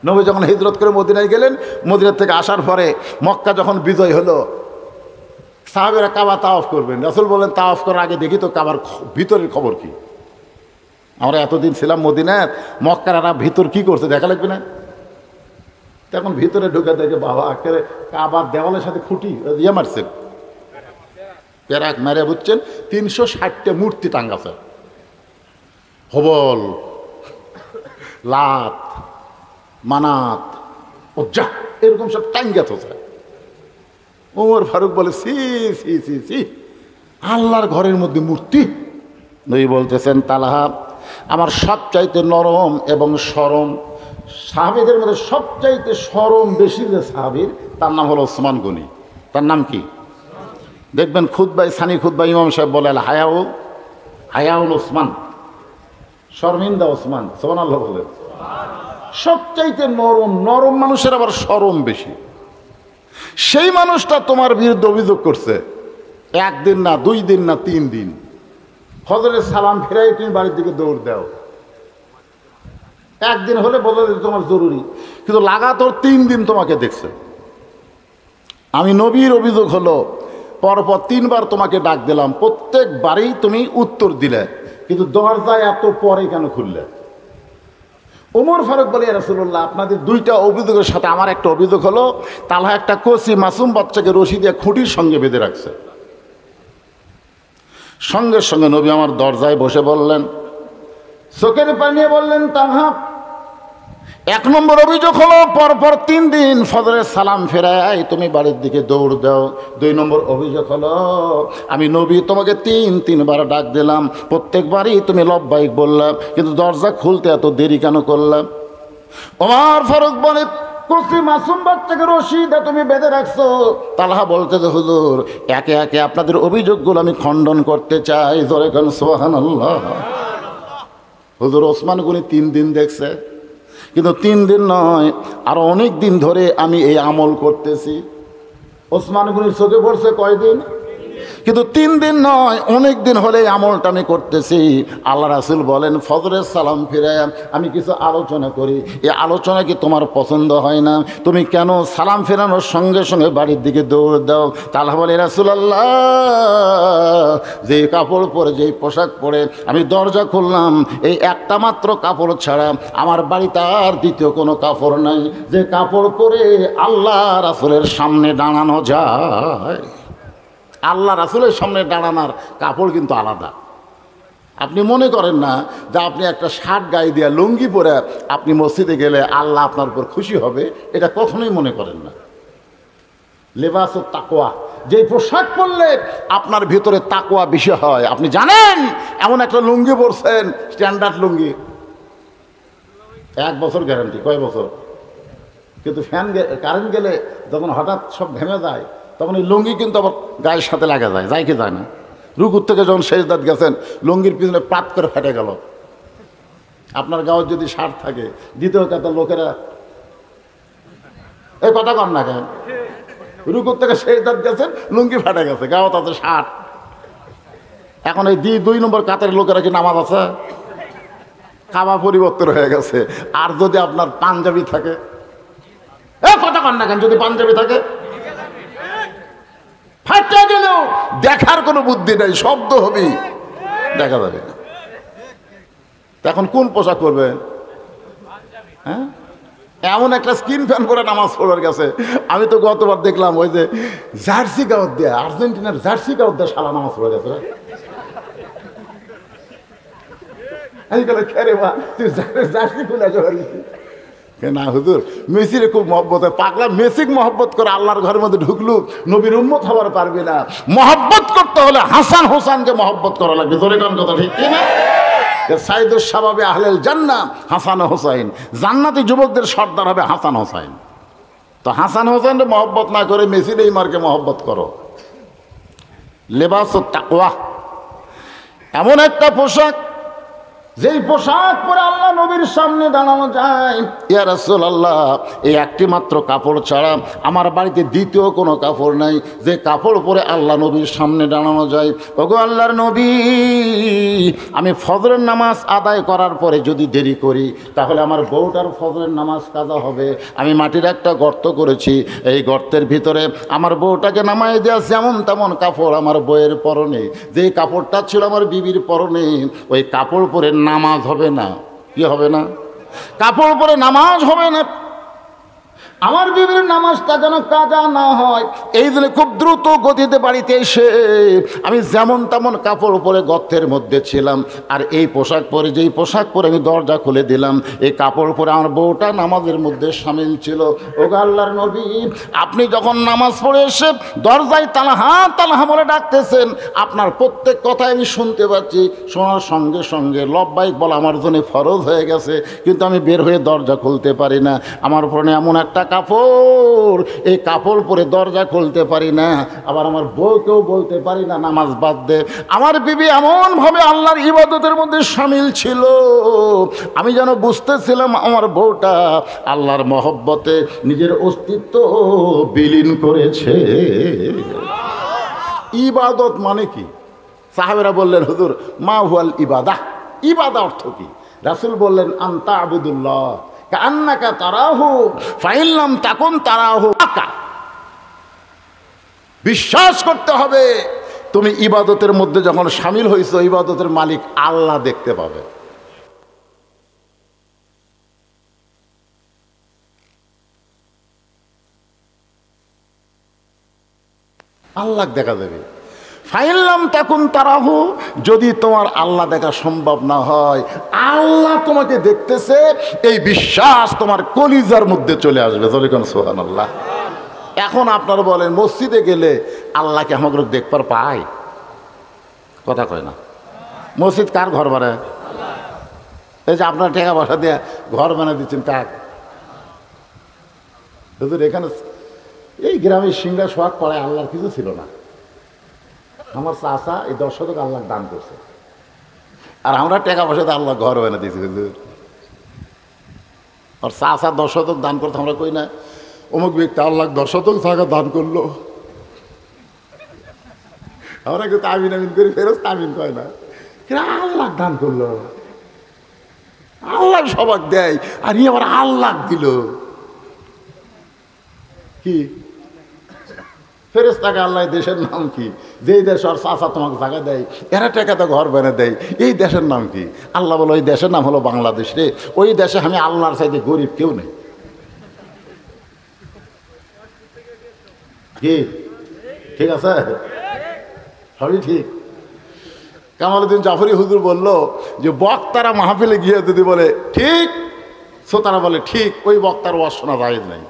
নবী যখন হিজরত করে মদিনায় গেলেন, মদিনা থেকে আসার পরে মক্কা যখন বিজয় হলো, সাহাবেরা কাবা তাওয়াফ করবেন। রাসূল বলেন, তাওয়াফ করার আগে দেখি তো কাবার ভিতরের খবর কি। আমরা এতদিন ছিলাম মদিনার, মক্কার আর ভিতর কি করছে দেখা লাগবে না? তখন ভিতরে ঢুকে দেখে বাবা একেবারে কাবার দেওয়ালের সাথে খুঁটি ইয়ে মারছে, প্যারাক মারে, বুঝছেন, 360টা মূর্তি টাঙ্গাছে। হবল, লাত, মানাত, উজ্জা, এরকম সব টাঙ্গা থোছে। ওমর ফারুক বলে, সি সি সি সি, আল্লাহর ঘরের মধ্যে মূর্তি। নবী বলতেছেন, তালহা আমার সবচাইতে নরম এবং সরম সাহাবীদের মধ্যে সবচাইতে সরম বেশি যে সাহাবীর, তার নাম হলো ওসমান গনি। তার নাম কি? দেখবেন খুতবাই, সানি খুতবাই ইমাম সাহেব বলে, হায়াউল ওসমান, শর্মিন্দা ওসমান, সুবহানাল্লাহ বলেন। সবচাইতে নরম, নরম মানুষের আবার সরম বেশি। সেই মানুষটা তোমার বিরুদ্ধে অভিযোগ করছে, 1 দিন না, 2 দিন না, 3 দিন, ফজরের সালাম ফিরাই তুমি বাড়ির দিকে দৌড় দাও। 1 দিন হলে বলে তোমার জরুরি, কিন্তু লাগাতার 3 দিন তোমাকে দেখছে। আমি নবীর অভিযোগ হলো, পরপর 3 বার তোমাকে ডাক দিলাম, প্রত্যেকবারই তুমি উত্তর দিলে, কিন্তু দরজায় এত পরে কেন খুললে? ওমর ফারুক বলে, ইয়া রাসূলুল্লাহ, আপনাদের 2টা অভিযোগের সাথে আমার একটা অভিযোগ হলো, তালহা একটা কচি মাসুম বাচ্চাকে রশি দিয়ে খুঁটির সঙ্গে বেঁধে রাখছে। সঙ্গে সঙ্গে নবী আমার দরজায় বসে বললেন, চোখের পানি নিয়ে বললেন, তালহা 1 নম্বর অভিযোগ হলো পরপর 3 দিন ফজরের সালাম ফেরাই তুমি বাড়ির দিকে দৌড় দাও। 2 নম্বর অভিযোগ হলো আমি নবী তোমাকে 3 বার ডাক দিলাম, প্রত্যেকবারই তুমি লব্বাইক বললাম, কিন্তু দরজা খুলতে এত দেরি কেন করলাম? ওমর ফারুক বলে, কচি মাসুম বাচ্চাকে রশি দিয়ে তুমি বেঁধে রাখছো। তালহা বলতে, হুজুর একে একে আপনাদের অভিযোগগুলো আমি খণ্ডন করতে চাই, জোরে কেন সুবহানাল্লাহ। হুজুর ওসমান গনি 3 দিন দেখছে, কিন্তু 3 দিন নয়, আরো অনেক দিন ধরে আমি এই আমল করতেছি। ওসমান গনির চোখে পড়ছে কয়দিন? কিন্তু 3 দিন নয়, অনেক দিন হলে এই আমলটা আমি করতেছি। আল্লাহ রাসূল বলেন, ফজরের সালাম ফিরে আমি কিছু আলোচনা করি, এই আলোচনা কি তোমার পছন্দ হয় না? তুমি কেন সালাম ফেরানোর সঙ্গে সঙ্গে বাড়ির দিকে দৌড় দাও? তাহলে বলে, রাসূলুল্লাহ, যে কাপড় পরে, যেই পোশাক পরে আমি দরজা খুললাম, এই একটা মাত্র কাপড় ছাড়া আমার বাড়িতে আর দ্বিতীয় কোনো কাপড় নাই, যে কাপড় পরে আল্লাহ রাসূলের সামনে দাঁড়ানো যায়। আল্লাহ রাসূলের সামনে দাঁড়ানোর কাপড় কিন্তু আলাদা। আপনি মনে করেন না যে আপনি একটা শার্ট গায়ে দিয়ে লুঙ্গি পরে আপনি মসজিদে গেলে আল্লাহ আপনার উপর খুশি হবে, এটা কখনোই মনে করেন না। লেবাস ও তাকওয়া, যে পোশাক পরলে আপনার ভিতরে তাকওয়া বেশি হয়। আপনি জানেন এমন একটা লুঙ্গি পরছেন, স্ট্যান্ডার্ড লুঙ্গি, 1 বছর গ্যারান্টি, কয় বছর, কিন্তু ফ্যান কারেন্ট গেলে যখন হঠাৎ সব ভেঙে যায়, তখন এই লুঙ্গি কিন্তু আবার গায়ের সাথে লাগা যায়, যায় কি যায় না? রুকুর থেকে যখন সেজদাত গেছেন, লুঙ্গির পিছনে পাত করে ফেটে গেল। আপনার গাঁয়ের যদি শার্ট থাকে, দ্বিতীয় কথা লোকেরা এই কথা কর না কেন, রুকুর থেকে সেজদাত গেছেন, লুঙ্গি ফেটে গেছে, গাঁও তাতে শার্ট। এখন এই 2 নম্বর কাতারের লোকেরা কি নামাজ আছে? খাওয়া পরিবর্তন হয়ে গেছে। আর যদি আপনার পাঞ্জাবি থাকে, এই কথা কর না কেন, যদি পাঞ্জাবি থাকে, ফাটা গেলেও দেখার কোনো বুদ্ধি নেই, শব্দ হবে, দেখা যাবে না। এখন কোন পোশাক করবে? হ্যাঁ, এমন একটা স্কিন ফ্যান করে নামাজ পড়ার গেছে। আমি তো গতবার দেখলাম ওই যে জার্সি গাউত দেয়া, আর্জেন্টিনার জার্সি গাউত দেয়া শালা নামাজ পড়ে গেছে। আমি বলে, খেরে বা তুই জার্সি খুলে যাবি না? হুজুর মেসিরে খুব মহব্বত হয়, পাগলা মেসিক মহব্বত করে আল্লাহর ঘরের মধ্যে ঢুকলু নবীর উম্মত হবার পারবে না। মহব্বত করতে হলে হাসান হোসেনকে মহব্বত করা লাগবে। জোরে কোন কথা ঠিক কি না? সাইদুস শাবাবে আহলেল জান্নাহ হাসান হোসাইন, জান্নাতি যুবকদের সর্দার হবে হাসান হোসাইন। তো হাসান হোসেনকে মহব্বত না করে মেসি নেইমারকে মহব্বত করো। লেবাস ও তাকওয়া এমন একটা পোশাক, যেই পোশাক পরে আল্লাহ নবীর সামনে দাঁড়ানো যায়, ইয়া রাসূলুল্লাহ, এই একটি মাত্র কাপড় ছাড়া আমার বাড়িতে দ্বিতীয় কোনো কাপড় নাই যে কাপড় পরে আল্লাহ নবীর সামনে দাঁড়ানো যায়। ওগো আল্লাহর নবী, আমি ফজরের নামাজ আদায় করার পরে যদি দেরি করি তাহলে আমার বউটার ফজরের নামাজ কাজা হবে। আমি মাটির একটা গর্ত করেছি, এই গর্তের ভিতরে আমার বউটাকে নামাই দেওয়া যেমন তেমন কাপড় আমার বউয়ের পরনে, যেই কাপড়টা ছিল আমার বিবির পরনে, ওই কাপড় পরে নামাজ হবে না। কি হবে না? কাপড় পরে নামাজ হবে না। আমার বিবির নামাজটা যেন কাজা না হয়, এই জন্য খুব দ্রুত গতিতে বাড়িতে এসে আমি যেমন তেমন কাপড় পরে গর্তের মধ্যে ছিলাম, আর এই পোশাক পরে, যেই পোশাক পরে আমি দরজা খুলে দিলাম, এই কাপড় পরে আমার বউটা নামাজের মধ্যে সামিল ছিল। ওগো আল্লাহর নবী, আপনি যখন নামাজ পড়ে এসে দরজায় তালহা তালহা বলে ডাকতেছেন, আপনার প্রত্যেক কথাই আমি শুনতে পাচ্ছি। শোনার সঙ্গে সঙ্গে লব্বাইক বলা আমার জন্য ফরজ হয়ে গেছে, কিন্তু আমি বের হয়ে দরজা খুলতে পারি না। আমার পরনে এমন একটা কাপড়, এই কাপড় পরে দরজা খুলতে পারি না, আবার আমার বউকেও বলতে পারি না নামাজ বাদ দে। আমার বিবি এমনভাবে আল্লাহর ইবাদতের মধ্যে সামিল ছিল, আমি যেন বুঝতেছিলাম আমার বউটা আল্লাহর মহব্বতে নিজের অস্তিত্ব বিলীন করেছে। ইবাদত মানে কি? সাহাবেরা বললেন, হুজুর মা হুয়াল ইবাদাহ, ইবাদা অর্থ কি? রাসূল বললেন, আনতা আবুদুল্লাহ কান্নাকা তারাহু ফাইল্লাম তাকুন তারাহু। বিশ্বাস করতে হবে তুমি ইবাদতের মধ্যে যখন সামিল হয়েছো, ইবাদতের মালিক আল্লাহ দেখতে পাবে। আল্লাহ দেখা দেবে। ফাইল্লাম তাকুন তারাহু, যদি তোমার আল্লাহ দেখা সম্ভব না হয়, আল্লাহ তোমাকে দেখতেছে, এই বিশ্বাস তোমার কলিজার মধ্যে চলে আসবে। যখন সুবহানাল্লাহ। এখন আপনারা বলেন, মসজিদে গেলে আল্লাহকে আমাকে দেখবার পায়? কথা কয় না। মসজিদ কার ঘর বানায়? এই যে আপনার টাকা পয়সা দিয়ে ঘর বানিয়ে দিচ্ছেন, কাক? হুজুর এখানে এই গ্রামের সিংড়া সোহাগ পড়ায় আল্লাহর কিছু ছিল না, আমার চাচা এই 10 শতক আল্লাহ দান করছে, আর আমরা টাকা পয়সাতে আল্লাহ ঘর বানিয়ে দিয়েছি। হুজুর আর চাচা 10 শতক দান করতে আমরা কই না অমুক ব্যক্তি আল্লাহ 10 শতক জায়গা দান করলো, আমরা কিন্তু আমিন আমিন করে ফেরত আমিন কয় না, আল্লাহ দান করলো, আল্লাহ সবাক দেয়, আর ই আবার আল্লাহ দিল। কি ফেরেশতাকে আল্লাহ দেশের নাম কি? যেই দেশ আর চাচা তোমাকে জায়গা দেয়, এরা টাকাতে ঘর বেনে দেয়, এই দেশের নাম কি? আল্লাহ বলো, ওই দেশের নাম হলো বাংলাদেশ রে, ওই দেশে আমি আল্লাহর চাইতে গরিব কেউ নেই। কি ঠিক আছে? সবই ঠিক। কামালউদ্দিন জাফরি হুজুর বলল যে বক্তারা মাহফিলে গিয়ে যদি বলে ঠিক, শ্রোতারা বলে ঠিক, ওই বক্তার ওয়াজ শোনা জায়েজ নাই।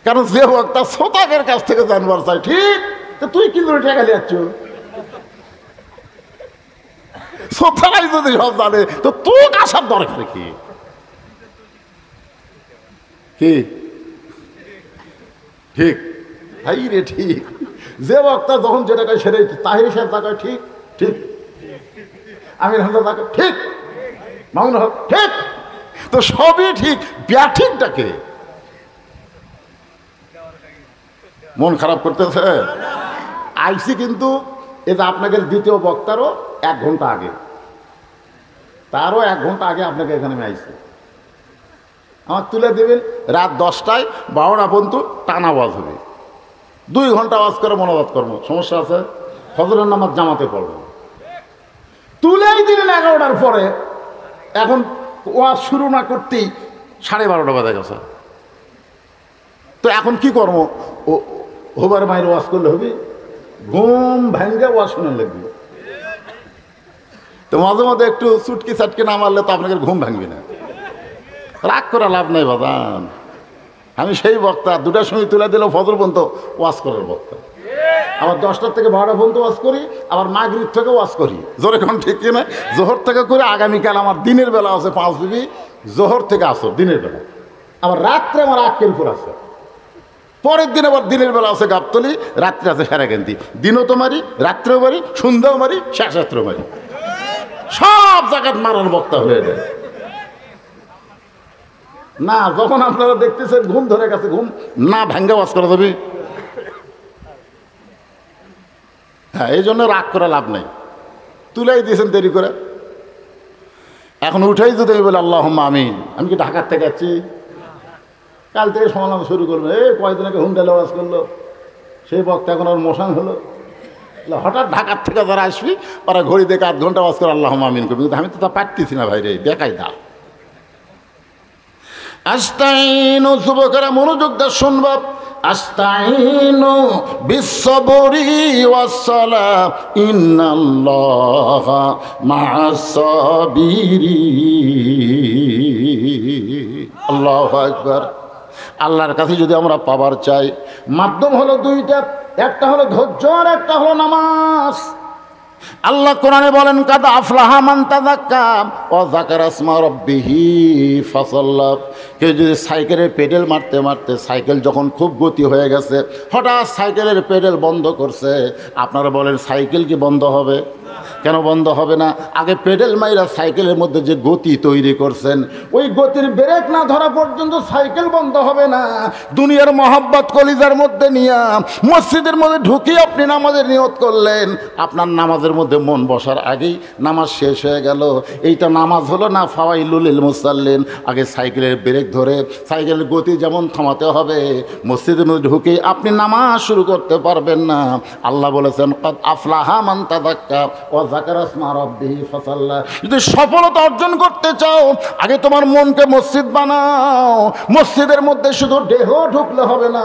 কারণ যে বক্তা শ্রোতাদের কাছ থেকে জানবার চাই ঠিক, তো তুই কি করে টাকা লিয়াচ্ছ? শ্রোতারাই যদি সব জানে তো তুই আসার দরকার কি? কি ঠিক? হাই রে ঠিক। যে বক্তা যখন যেটা কয় সেটাই তাহির সাহেব তাকে ঠিক ঠিক, আমির হামজা তাকে ঠিক, মামুন হক ঠিক, তো সবই ঠিক। ব্যাঠিকটাকে মন খারাপ করতেছে আইসি, কিন্তু এটা আপনাকে দ্বিতীয় বক্তারও 1 ঘন্টা আগে, তারও 1 ঘন্টা আগে আপনাকে এখানে আমি আইসি। আমার তুলে দেবেন রাত 10টায় 12টা পর্যন্ত টানা আওয়াজ হবে, 2 ঘন্টা আওয়াজ করে মনোবাদ কর্ম, সমস্যা আছে? ফজরের নামাজ জামাতে পড়ব, তুলেই দিলেন 11টার পরে। এখন ওয়াজ শুরু না করতেই 12:30 বাজে গেছে, তো এখন কি কর্ম? ও হোবার মায়ের ওয়াজ করলে হবে? ঘুম ভাঙ্গে ওয়াজ শুনে লাগবে। তো মাঝে মাঝে একটু চুটকি চাটকি না মারলে তো আপনাকে ঘুম ভাঙবে না। রাগ করে লাভ নাই বাবান, আমি সেই বক্তা 2টার সময় তুলে দিল ফজর পর্যন্ত ওয়াজ করার বক্তা। আবার 10টার থেকে 12টা পর্যন্ত ওয়াজ করি, আবার মাগরিব থেকে ওয়াজ করি। জোরে কোন ঠিক কিনা? জোহর থেকে করে আগামীকাল আমার দিনের বেলা আছে 5 বিবি, জোহর থেকে আসর দিনের বেলা, আবার রাত্রে আমার আক্কেলপুর আছে, পরের দিন আবার দিনের বেলা আছে গাবতলি, রাত্রে আছে সারাকান্তি। দিনও তো মারি, রাত্রেও মারি, সন্ধ্যাও মারি, শেষ রাত্রেও মারি, সব সব জায়গায় মারার বক্তা হয়ে যায় না। যখন আপনারা দেখতেছেন ঘুম ধরে গেছে, ঘুম না ভাঙ্গা ওয়াজ করা যাবে। হ্যাঁ, এই জন্য রাগ করে লাভ নেই, তুলাই দিয়েছেন দেরি করে। এখন উঠেই যদি বলে আল্লাহুম্মা আমিন, আমি কি ঢাকার থেকে যাচ্ছি? কাল থেকে সমালাম শুরু করবে, কয়েকদিন আগে হুন্ডালে ওয়াজ করলো, সেই বক্তা এখন আর মশান হলো। হঠাৎ ঢাকার থেকে যারা আসবি ওরা ঘড়ি দেখে 8 ঘন্টা ওয়াজ করে আল্লাহুম্মা আমিন করবি, কিন্তু আমি তো তা পারতেছি না ভাই রে, বেকাই দা। আস্তাইনু, যুবকেরা মনোযোগ দিয়ে শুনবা, আস্তাইনু বিসসবরি ওয়াসসালাহ ইন্নাল্লাহা মা'আস সাবিরিন। আল্লাহু আকবার। আল্লাহর কাছে যদি আমরা পাবার চাই, মাধ্যম হলো দুইটা, একটা হলো ধৈর্য আর একটা হলো নামাজ। আল্লাহ কোরআনে বলেন, কাদ আফলাহা মান তাযাক্কা ওয়া যাকারা ইসমা রাব্বিহি ফাসাল্লা। কেউ যদি সাইকেলের পেডেল মারতে মারতে সাইকেল যখন খুব গতি হয়ে গেছে, হঠাৎ সাইকেলের পেডেল বন্ধ করছে, আপনারা বলেন সাইকেল কি বন্ধ হবে? কেন বন্ধ হবে না? আগে পেডেল মাইরা সাইকেলের মধ্যে যে গতি তৈরি করছেন, ওই গতির ব্রেক না ধরা পর্যন্ত সাইকেল বন্ধ হবে না। দুনিয়ার মহাব্বত কলিজার মধ্যে নিয়ে মসজিদের মধ্যে ঢুকিয়ে আপনি নামাজের নিয়ত করলেন, আপনার নামাজের মধ্যে মন বসার আগেই নামাজ শেষ হয়ে গেল। এইটা নামাজ হলো না ফাওয়াইলুল লিল মুসাল্লিন। আগে সাইকেলের ব্রেক ধরে সাইকেলের গতি যেমন থামাতে হবে, মসজিদের মধ্যে ঢুকেই আপনি নামাজ শুরু করতে পারবেন না। আল্লাহ বলেছেন, কাদ আফলাহা মান তাযাক্কা ওয়া যাকারা ইসমা রাব্বিহি ফাসাল্লা। যদি সফলতা অর্জন করতে চাও, আগে তোমার মনকে মসজিদ বানাও। মসজিদের মধ্যে শুধু দেহ ঢুকলে হবে না,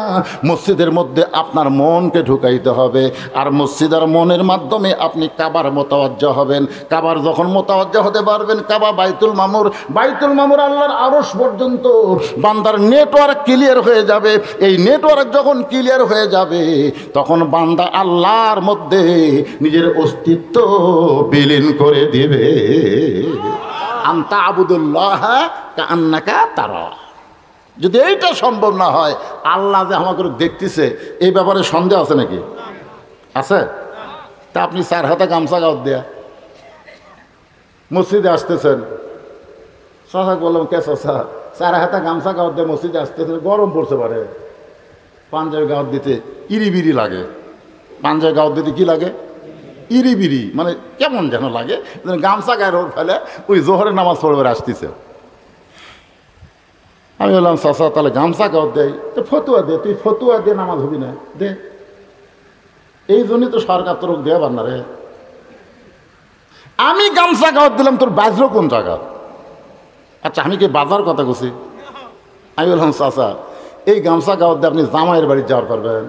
মসজিদের মধ্যে আপনার মনকে ঢুকাইতে হবে। আর মসজিদ আর মনের মাধ্যমে আপনি কাবার মোতাওয়াজ্জা হবেন। কাবার যখন মোতাওয়াজ্জা হতে পারবেন, কাবা বাইতুল মামুর, বাইতুল মামুর আল্লাহর আরশ পর্যন্ত বান্দার নেটওয়ার্ক ক্লিয়ার হয়ে যাবে। এই নেটওয়ার্ক যখন ক্লিয়ার হয়ে যাবে, তখন বান্দা আল্লাহর মধ্যে নিজের অস্তিত্ব বিলীন করে দিবে। আনতা আবুদুল্লাহ কাআন্নাকা তারা। যদি এইটা সম্ভব না হয়, আল্লাহ যে আমাকে দেখতেছে এই ব্যাপারে সন্দেহ আছে নাকি? আছে? তা আপনি 4 হাতে গামছা গাওয়াত দেয়া মসজিদে আসতেছেন, চাচা বললাম, কে চাচা 4 হাতে গামছা গাওয়াত দিয়ে মসজিদে আসতেছেন, গরম পড়ছে পারে, পাঞ্জাবি গাওয়াত দিতে ইরিবিরি লাগে। পাঞ্জাবি গাওয়াত দিতে কি লাগে? ইরিবিরি, মানে কেমন যেন লাগে। গামছা গায়ের ওর ফেলে ওই জোহরের নামাজ পড়বে আসতেছে। আমি বললাম, চাচা তাহলে গামছা গাওয়াত দেয়, তো ফতুয়া দে, তুই ফতুয়া দিয়ে নামাজ হবি না দে। এই জন্যই তো সরকার তোর দেয়া পার না রে। আমি গামছা গাওয়াত দিলাম, তোর বাজলো কোন জায়গা? আচ্ছা, আমি কি বাজার কথা বলছি? আমি বললাম, চাচা এই গামছা গাওয়াত দিয়ে আপনি জামাইয়ের বাড়ি যাওয়ার পারবেন?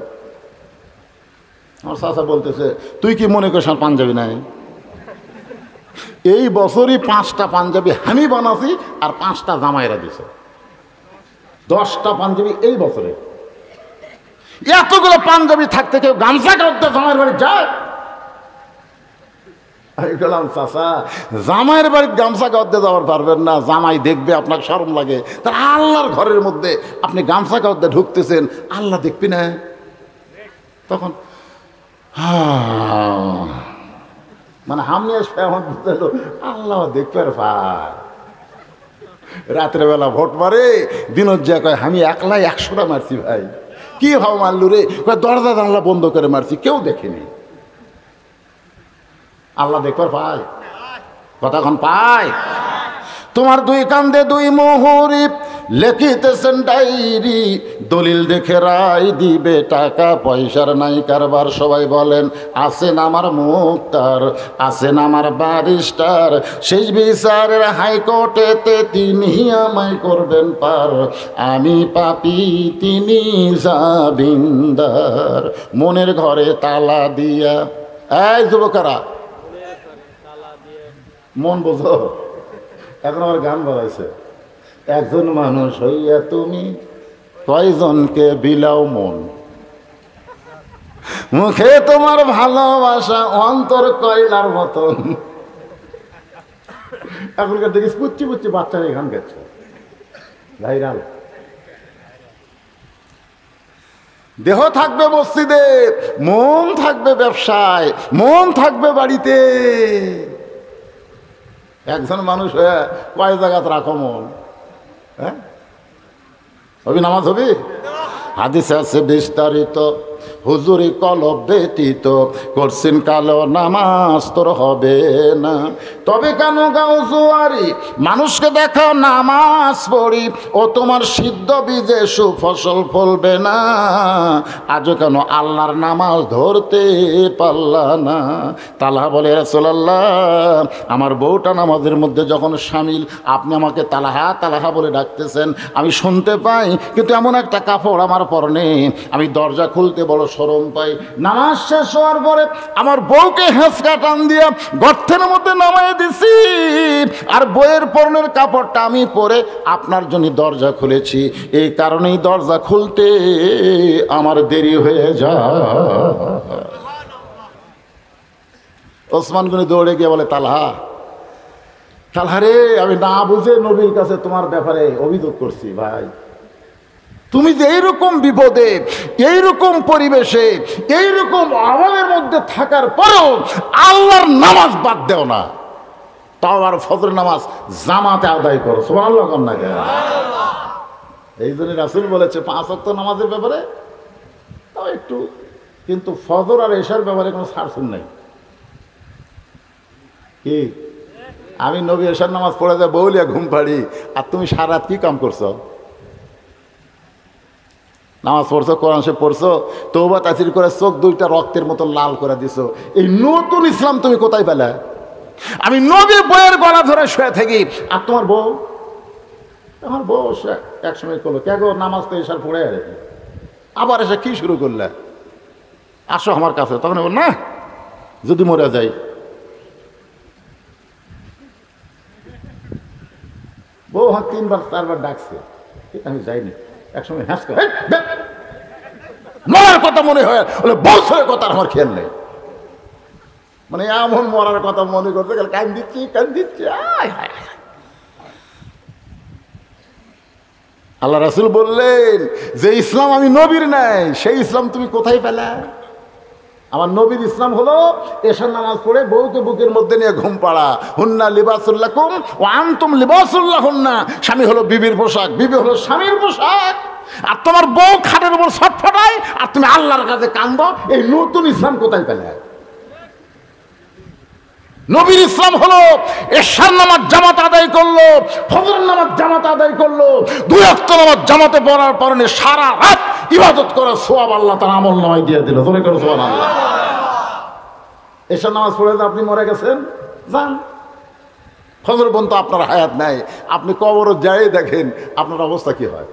আমার চাচা বলতেছে, তুই কি মনে করিস আমার পাঞ্জাবি নাই? এই বছরই 5টা পাঞ্জাবি আমি বানাছি আর 5টা জামাইরা দিছে। 10টা পাঞ্জাবি এই বছরে। এতগুলো পাঞ্জাবি থাকতে কেউ গামছা গাওয়াত দিয়ে জামাইয়ের বাড়ি যায়? আমি বললাম, চাচা জামাইয়ের বাড়ির গামছা গাওয়াত দিয়ে যাওয়ার পারবেন না, জামাই দেখবে, আপনার শরম লাগে। তার আল্লাহর ঘরের মধ্যে আপনি গামছা গাওয়াত দিয়ে ঢুকতেছেন, আল্লাহ দেখবি না? তখন মানে আমি আল্লাহ দেখবে ভাই। রাতের বেলা ভোট মারে, দিনের যা কয় আমি একলাই 100টা মারছি। ভাই কি ভাব মারলু রে? দরজা জানলা বন্ধ করে মারছি, কেউ দেখেনি। আল্লাহ দেখবার পায়? কতক্ষণ পায়? তোমার 2 কান্দে 2 মোহরি লেখিতেছেন ডায়েরি, দলিল দেখে রায় দিবে, টাকা পয়সার নাই কারবার। সবাই বলেন, আছেন আমার মুক্তার, আছেন আমার ব্যারিস্টার, শেষ বিচারের হাইকোর্টেতে তিনি আমায় করবেন পার। আমি পাপী, তিনি জামিনদার, মনের ঘরে তালা দিয়া। এই যুবকেরা মন বোঝো, এখন আমার গান বাজাইছে, একজন মানুষ হইয়া তুমি কয়জনকে বিলাও মন, মুখে তোমার ভালোবাসা অন্তর কয়লার মতন। এখনকার দেখিস পুচ্ছি পুচ্ছি বাচ্চারা গান গেছে ভাইরাল। দেহ থাকবে মসজিদে, মন থাকবে ব্যবসায়, মন থাকবে বাড়িতে। একজন মানুষ হয়ে কয় জায়গাত রাখো মন? হ্যাঁ, হবি নামাজ হবি? হাদিস আছে বিস্তারিত, হুজুরি কলব ব্যতীত করছেন কালো নামাজ তোর হবে না। তবে কেন গাও জুয়ারি, মানুষকে দেখাও নামাজ পড়ি, ও তোমার সিদ্ধ বীজে সুফসল ফলবে না। আজও কেন আল্লাহর নামাজ ধরতে পারলা না? তালহা বলে, রাসূলুল্লাহ, আমার বউটা নামাজের মধ্যে যখন শামিল, আপনি আমাকে তালহা তালহা বলে ডাকতেছেন, আমি শুনতে পাই, কিন্তু এমন একটা কাপড় আমার পরনে, আমি দরজা খুলতে বড় শরম পাই। নামাজ শেষ হওয়ার পরে আমার বউকে হেঁচকা টান দিয়া গর্তের মধ্যে নামাই দিছি, আর বইয়ের পরনের কাপড়টা আমি পরে আপনার জন্য দরজা খুলেছি, এই কারণেই দরজা খুলতে আমার দেরি হয়ে যায়। ওসমান গনি দৌড়ে গিয়ে বলে, তালহা, তালহা রে, আমি না বুঝে নবীর কাছে তোমার ব্যাপারে অভিযোগ করছি। ভাই, তুমি যে এইরকম বিপদে, এইরকম পরিবেশে, এইরকম আওয়াজের মধ্যে থাকার পরেও আল্লাহর নামাজ বাদ দেও না, তাও আর ফজর নামাজ জামাতে আদায় করো। সুবহানাল্লাহ কর না কেন? এই জন্য রাসূল বলেছে 5 ওয়াক্ত নামাজের ব্যাপারে তাও একটু, কিন্তু ফজর আর এশার ব্যাপারে কোনো ছাড়ছুন নাই। কি, আমি নবী এশার নামাজ পড়ে যায় বউলিয়া ঘুম পাড়ি, আর তুমি সারা রাত কি কাম করছো? নামাজ পড়ছো, কোরআন শরীফ পড়ছো, তওবা তাসির করে চোখ দুইটা রক্তের মতো লাল করে দিছো। এই নতুন ইসলাম তুমি কোথায় পেলে? আমি নবী বইয়ের গলা ধরে শুয়ে থাকি, আর তোমার বউ, আমার বউ একসময় করলো, কে গো নামাজ তো এসার পড়ে রেখে আবার এসে কি শুরু করলে, আসো আমার কাছে। তখন বল, না, যদি মরে যাই। বউ 3বার 4বার ডাকছে, আমি যাইনি। একসময় হ্যাঁ মরার কথা মনে হয়, বলে বছরের কথা আমার খেয়াল নেই, মানে এমন মরার কথা মনে করতে গেলে কান দিচ্ছি কান দিচ্ছি। আল্লাহ রাসূল বললেন, যে ইসলাম আমি নবীর নাই, সেই ইসলাম তুমি কোথায় পেলে? আমার নবীর ইসলাম হলো এশার নামাজ পড়ে বউকে বুকের মধ্যে নিয়ে ঘুম পাড়া। হুন্না লিবাসুল লাকুম ওয়া আনতুম লিবাসুল লাহুন্না। স্বামী হলো বিবির পোশাক, বিবি হলো স্বামীর পোশাক। আর তোমার বউ খাটের উপর ছটফটায় আর তুমি আল্লাহর কাছে কান্দো, এই নতুন ইসলাম কোথায় পেলে? নবীর ইসলাম হলো এশার নামাজ জামাত আদায় করলো, ফজরের নামাজ জামাত আদায় করলো, 2 ওয়াক্ত নামাজ জামাতে পড়ার পরনে সারা রাত ইবাদত করার সওয়াব আল্লাহ তার আমল নামায় দিয়ে দিল। ধরে করো সুবহানাল্লাহ। এশার নামাজ পড়ে আপনি মরে গেছেন, যান, ফজর পর্যন্ত আপনার হায়াত নাই, আপনি কবর যাই দেখেন আপনার অবস্থা কি হয়।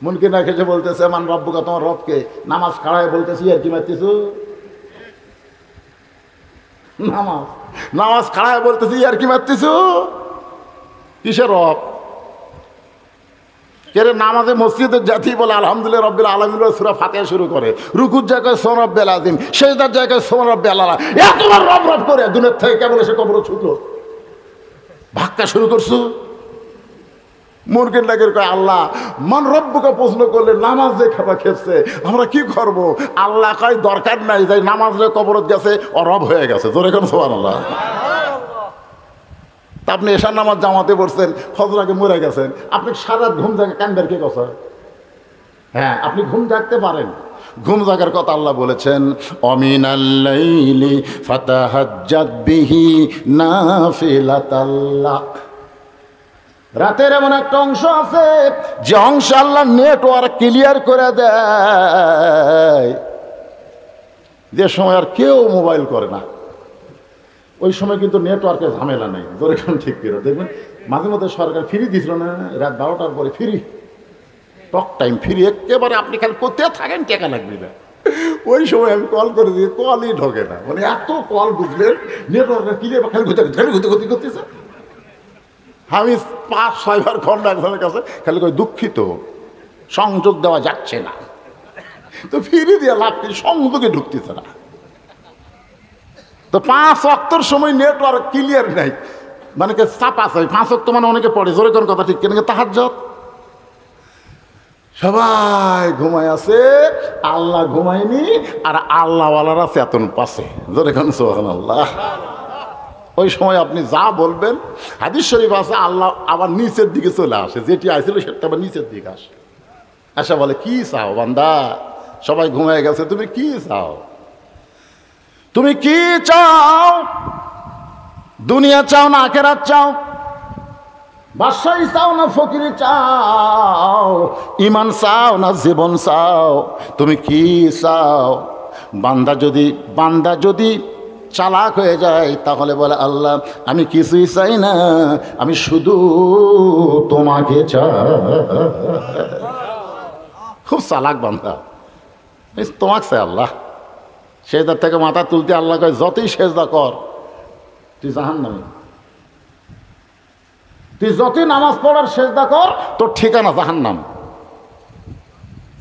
মনকে না খেসে বলতেছে, মান রব্বুকা, তোমার রবকে। নামাজ খাড়ায় বলতেছি, আর কি মারতেছ? নামাজ খাড়ায় বলতেছি, আর কি মারতেছ? কিসের রব? কেরে নামাজে মসজিদের জাতি বলে আলহামদুলিল্লাহ রাব্বিল আলামিন সূরা ফাতিহা শুরু করে, রুকুর জায়গায় সুবহান রাব্বিল আযীম, সিজদার জায়গায় সুবহান রাব্বিল আলা, এতবার রব রব করে দুনিয়া থেকে কেবল এসে কবর ছুটলো, ভাক্কা শুরু করছো। মুরগির লাগের কয়, আল্লাহ মান রব্বুকে প্রশ্ন করলে নামাজ যে খাবার খেপছে, আমরা কি করব? আল্লাহ কয়, দরকার নাই, যাই নামাজ যে কবরত গেছে ও রব হয়ে গেছে। জোরে কোন সুবহানাল্লাহ। তা আপনি এশার নামাজ জামাতে পড়ছেন, ফজর আগে মরে গেছেন, আপনি সারা রাত ঘুম জাগে কান্দার কে কথা? হ্যাঁ, আপনি ঘুম জাগতে পারেন, ঘুম জাগার কথা আল্লাহ বলেছেন, অমিনাল লাইলি ফাতাহাজ্জাদ বিহি নাফিলাতাল্লাহ। রাতের এমন একটা অংশ আছে যে অংশ আল্লাহ নেটওয়ার্ক ক্লিয়ার করে দেয়, যে সময় আর কেউ মোবাইল করে না, ওই সময় কিন্তু নেটওয়ার্কের ঝামেলা নেই। ধরে কোন ঠিক করে দেখবেন মাঝে মধ্যে সরকার ফ্রি দিছিল না, রাত 12টার পরে ফ্রি টক টাইম ফ্রি, একেবারে আপনি খালি করতে থাকেন, টাকা লাগবে না। ওই সময় আমি কল করে দিয়ে কলই ঢোকে না, মানে এত কল বুঝলেন নেটওয়ার্কের ক্লিয়ার, খালি ঘুরতে করতেছে। আমি 5-6 বার খন্ড একজনের কাছে খালি কই, দুঃখিত সংযোগ দেওয়া যাচ্ছে না। তো ফিরে দিয়ে লাভ কি, সংযোগে ঢুকতেছে না। তো 5 ওয়াক্তর সময় নেটওয়ার্ক ক্লিয়ার নাই, মানে কে চাপা আছে। 5 ওয়াক্ত মানে অনেকে পড়ে, জোরে কোন কথা ঠিক কেন? তাহাজ্জুদ সবাই ঘুমায় আছে, আল্লাহ ঘুমায়নি, আর আল্লাহওয়ালারা চেতন পাশে। জোরে কোন সুবহানাল্লাহ। ওই সময় আপনি যা বলবেন, হাদিস শরীফ আছে আল্লাহ আবার নিচের দিকে চলে আসে, যেটি আসছিল সেটা আবার নিচের দিকে আসে, আচ্ছা বলে কি চাও বান্দা, সবাই ঘুমিয়ে গেছে, তুমি কি চাও, তুমি কি চাও, দুনিয়া চাও না আখিরাত চাও, বাদশাহী চাও না ফকিরি চাও, ঈমান চাও না জীবন চাও, তুমি কি চাও? বান্দা যদি চালাক হয়ে যায় তাহলে বলে আল্লাহ আমি কিছুই চাই না, আমি শুধু তোমাকে চাই। খুব চালাক বান্দা, তোমাকে চাই আল্লাহ। সেজদার থেকে মাথা তুলতে আল্লাহ কয় যতই সেজদা কর তুই জাহান্নামী, তুই যতই নামাজ পড়ার সেজদা কর তোর ঠিকানা জাহান্নাম।